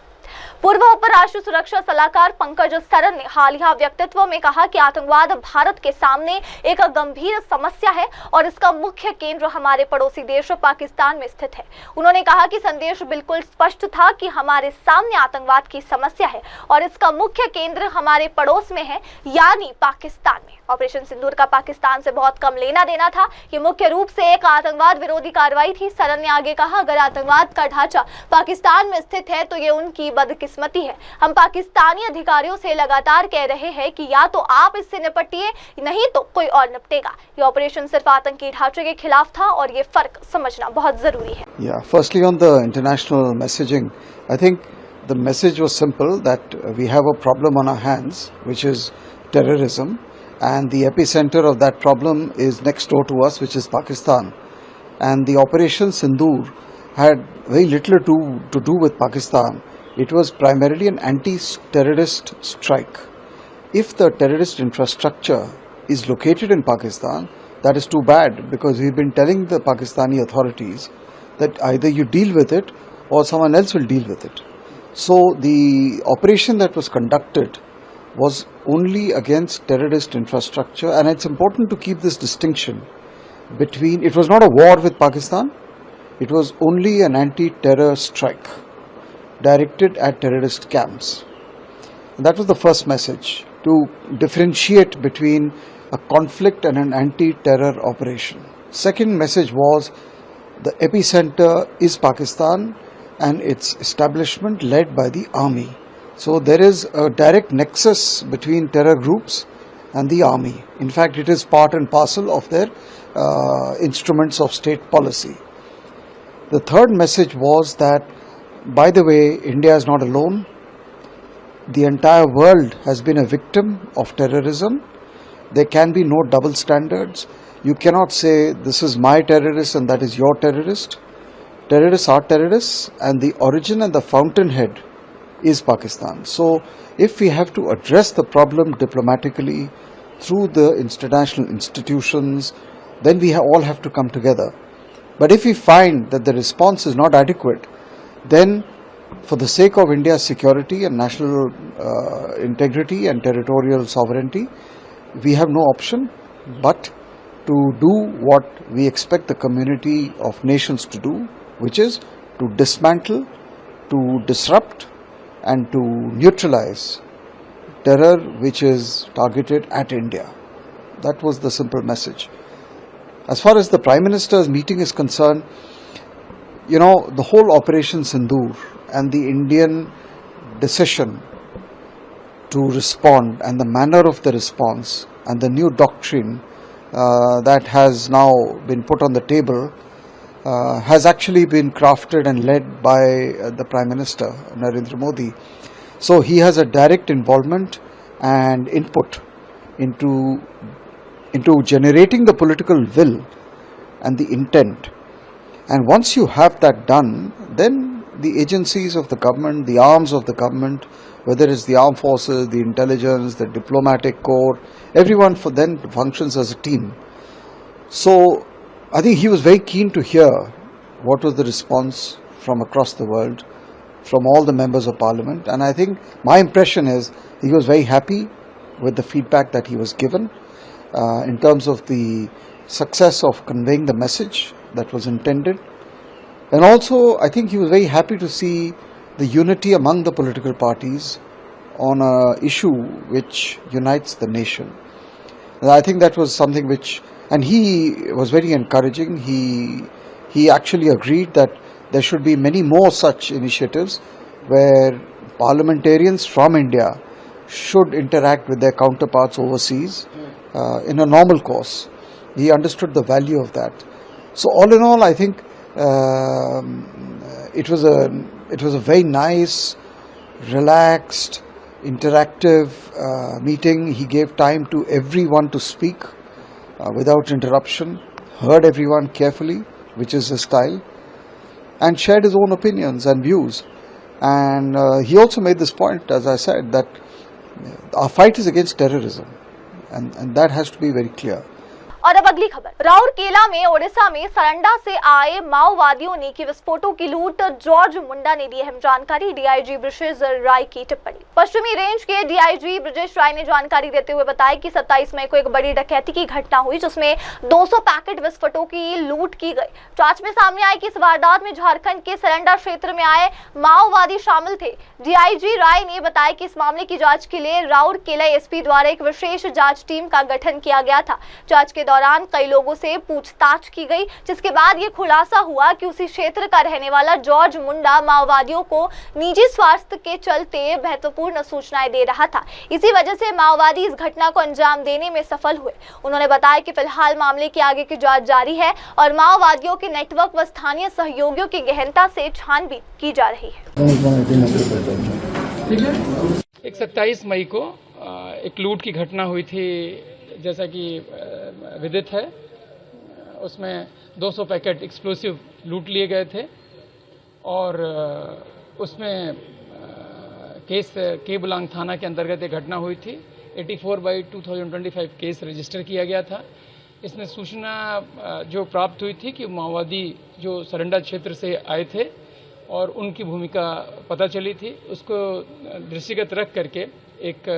पूर्व उप राष्ट्रीय सुरक्षा सलाहकार पंकज सरन ने हालिया वक्तव्य में कहा कि आतंकवाद भारत के सामने एक गंभीर समस्या है और इसका मुख्य केंद्र हमारे पड़ोसी देश पाकिस्तान में स्थित है। उन्होंने कहा कि संदेश बिल्कुल स्पष्ट था कि हमारे सामने आतंकवाद की समस्या है और इसका मुख्य केंद्र हमारे पड़ोस में है, यानी पाकिस्तान में। ऑपरेशन सिंदूर का पाकिस्तान से बहुत कम लेना देना था, ये मुख्य रूप से एक आतंकवाद विरोधी कार्रवाई थी। सरन ने आगे कहा, अगर आतंकवाद का ढांचा पाकिस्तान में स्थित है तो ये उनकी बदकिस्मती है। हम पाकिस्तानी अधिकारियों से लगातार कह रहे हैं कि या तो आप इससे निपटिए, नहीं तो कोई और निपटेगा। ये ऑपरेशन सिर्फ आतंकी ढांचे के खिलाफ था और ये फर्क समझना बहुत जरूरी है। Firstly on the international messaging, I think the message was simple that we have a problem on our hands, which is terrorism, and the epicenter of that problem is next door to us, which is Pakistan. And the Operation Sindoor had very little to do with Pakistan. It was primarily an anti-terrorist strike. If the terrorist infrastructure is located in Pakistan, that is too bad, because we've been telling the Pakistani authorities that either you deal with it or someone else will deal with it. So the operation that was conducted was only against terrorist infrastructure, and it's important to keep this distinction between, it was not a war with Pakistan, it was only an anti-terror strike directed at terrorist camps. And that was the first message, to differentiate between a conflict and an anti-terror operation. Second message was the epicenter is Pakistan and its establishment led by the army. So there is a direct nexus between terror groups and the army. In fact, it is part and parcel of their instruments of state policy. The third message was that, by the way, India is not alone. The entire world has been a victim of terrorism. There can be no double standards. You cannot say this is my terrorist and that is your terrorist. Terrorists are terrorists, and the origin and the fountainhead is Pakistan. So if we have to address the problem diplomatically, through the international institutions, then we all have to come together. But if we find that the response is not adequate, then for the sake of India's security and national integrity and territorial sovereignty, we have no option but to do what we expect the community of nations to do, which is to dismantle, to disrupt and to neutralize terror which is targeted at India. That was the simple message. As far as the Prime Minister's meeting is concerned, you know, the whole Operation Sindoor and the Indian decision to respond and the manner of the response and the new doctrine that has now been put on the table has actually been crafted and led by the Prime Minister, Narendra Modi. So he has a direct involvement and input into generating the political will and the intent. And once you have that done, then the agencies of the government, the arms of the government, whether it's the armed forces, the intelligence, the diplomatic corps, everyone for then functions as a team. So I think he was very keen to hear what was the response from across the world, from all the members of parliament, and I think my impression is he was very happy with the feedback that he was given in terms of the success of conveying the message that was intended. And also I think he was very happy to see the unity among the political parties on an issue which unites the nation. And I think that was something which, and he was very encouraging. He actually agreed that there should be many more such initiatives where parliamentarians from India should interact with their counterparts overseas in a normal course. He understood the value of that. So all in all, I think it was a very nice, relaxed, interactive meeting. He gave time to everyone to speak without interruption, heard everyone carefully, which is his style, and shared his own opinions and views. And he also made this point, as I said, that our fight is against terrorism, and that has to be very clear. और अब अगली खबर, राउरकेला में ओडिशा में सरंडा से आए माओवादियों ने की विस्फोटों की लूट, जॉर्ज मुंडा ने दी अहम जानकारी। डीआईजी ब्रजेश राय की टिप्पणी। पश्चिमी रेंज के डीआईजी ब्रजेश राय ने जानकारी देते हुए बताया कि 27 मई को एक बड़ी डकैती की घटना हुई जिसमें 200 पैकेट विस्फोटों की लूट की गई। जांच में सामने आया कि इस वारदात में झारखंड के सरंडा क्षेत्र में आए माओवादी शामिल थे। डीआईजी राय ने बताया कि इस मामले की जांच के लिए राउरकेला एसपी द्वारा एक विशेष जांच टीम का गठन किया गया था। जांच के दौरान कई लोगों से पूछताछ की गई, जिसके बाद ये खुलासा हुआ कि उसी क्षेत्र का रहने वाला जॉर्ज मुंडा माओवादियों को निजी स्वार्थ के चलते महत्वपूर्ण सूचनाएं दे रहा था। इसी वजह से माओवादी इस घटना को अंजाम देने में सफल हुए। उन्होंने बताया कि फिलहाल मामले की आगे की जांच जारी है और माओवादियों के नेटवर्क व स्थानीय सहयोगियों की गहनता से छानबीन की जा रही है। एक 27 मई को एक लूट की घटना हुई थी, जैसा कि विदित है। उसमें 200 पैकेट एक्सप्लोसिव लूट लिए गए थे और उसमें केस केबुलांग थाना के अंतर्गत एक घटना हुई थी। 84/2025 केस रजिस्टर किया गया था। इसमें सूचना जो प्राप्त हुई थी कि माओवादी जो सरंडा क्षेत्र से आए थे और उनकी भूमिका पता चली थी, उसको दृष्टिगत रख करके एक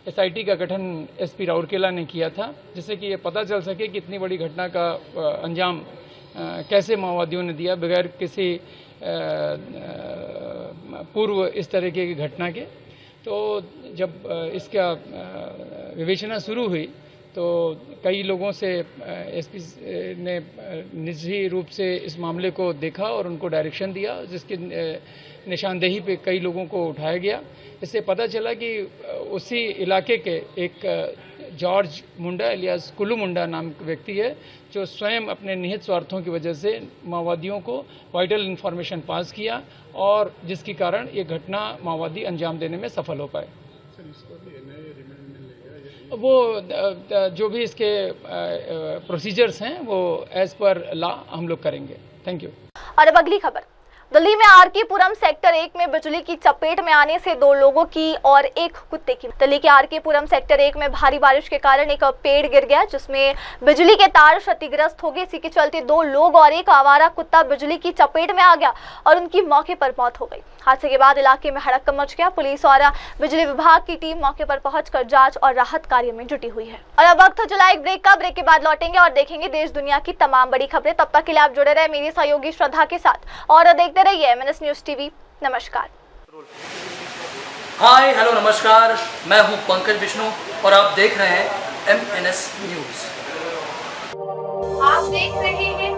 एसआईटी का गठन एसपी राउरकेला ने किया था, जिससे कि ये पता चल सके कि इतनी बड़ी घटना का अंजाम कैसे माओवादियों ने दिया बगैर किसी पूर्व इस तरह की घटना के। तो जब इसका विवेचना शुरू हुई तो कई लोगों से एसपी ने निजी रूप से इस मामले को देखा और उनको डायरेक्शन दिया, जिसकी निशानदेही पे कई लोगों को उठाया गया। इससे पता चला कि उसी इलाके के एक जॉर्ज मुंडा एलियास कुल्लू मुंडा नाम का व्यक्ति है, जो स्वयं अपने निहित स्वार्थों की वजह से माओवादियों को वाइटल इन्फॉर्मेशन पास किया और जिसके कारण ये घटना माओवादी अंजाम देने में सफल हो पाए। वो जो भी इसके प्रोसीजर्स हैं वो एज पर लॉ हम लोग करेंगे। Thank you. और अब अगली खबर, दिल्ली में आरकेपुरम सेक्टर 1 में बिजली की चपेट में आने से 2 लोगों की और एक कुत्ते की। दिल्ली के आरकेपुरम सेक्टर 1 में भारी बारिश के कारण एक पेड़ गिर गया जिसमें बिजली के तार क्षतिग्रस्त हो गए। इसी के चलते 2 लोग और एक आवारा कुत्ता बिजली की चपेट में आ गया और उनकी मौके पर मौत हो गई। हादसे के बाद इलाके में हड़कंप मच गया। पुलिस और बिजली विभाग की टीम मौके पर पहुंचकर जांच और राहत कार्य में जुटी हुई है। और अब वक्त हो चला एक ब्रेक का। ब्रेक के बाद लौटेंगे और देखेंगे देश दुनिया की तमाम बड़ी खबरें। तब तक के लिए आप जुड़े रहे मेरी सहयोगी श्रद्धा के साथ और देखते रहिए MNS न्यूज टीवी। नमस्कार। हाय हेलो नमस्कार, मैं हूं पंकज विष्णु और आप देख रहे हैं MNS न्यूज। आप देख रहे हैं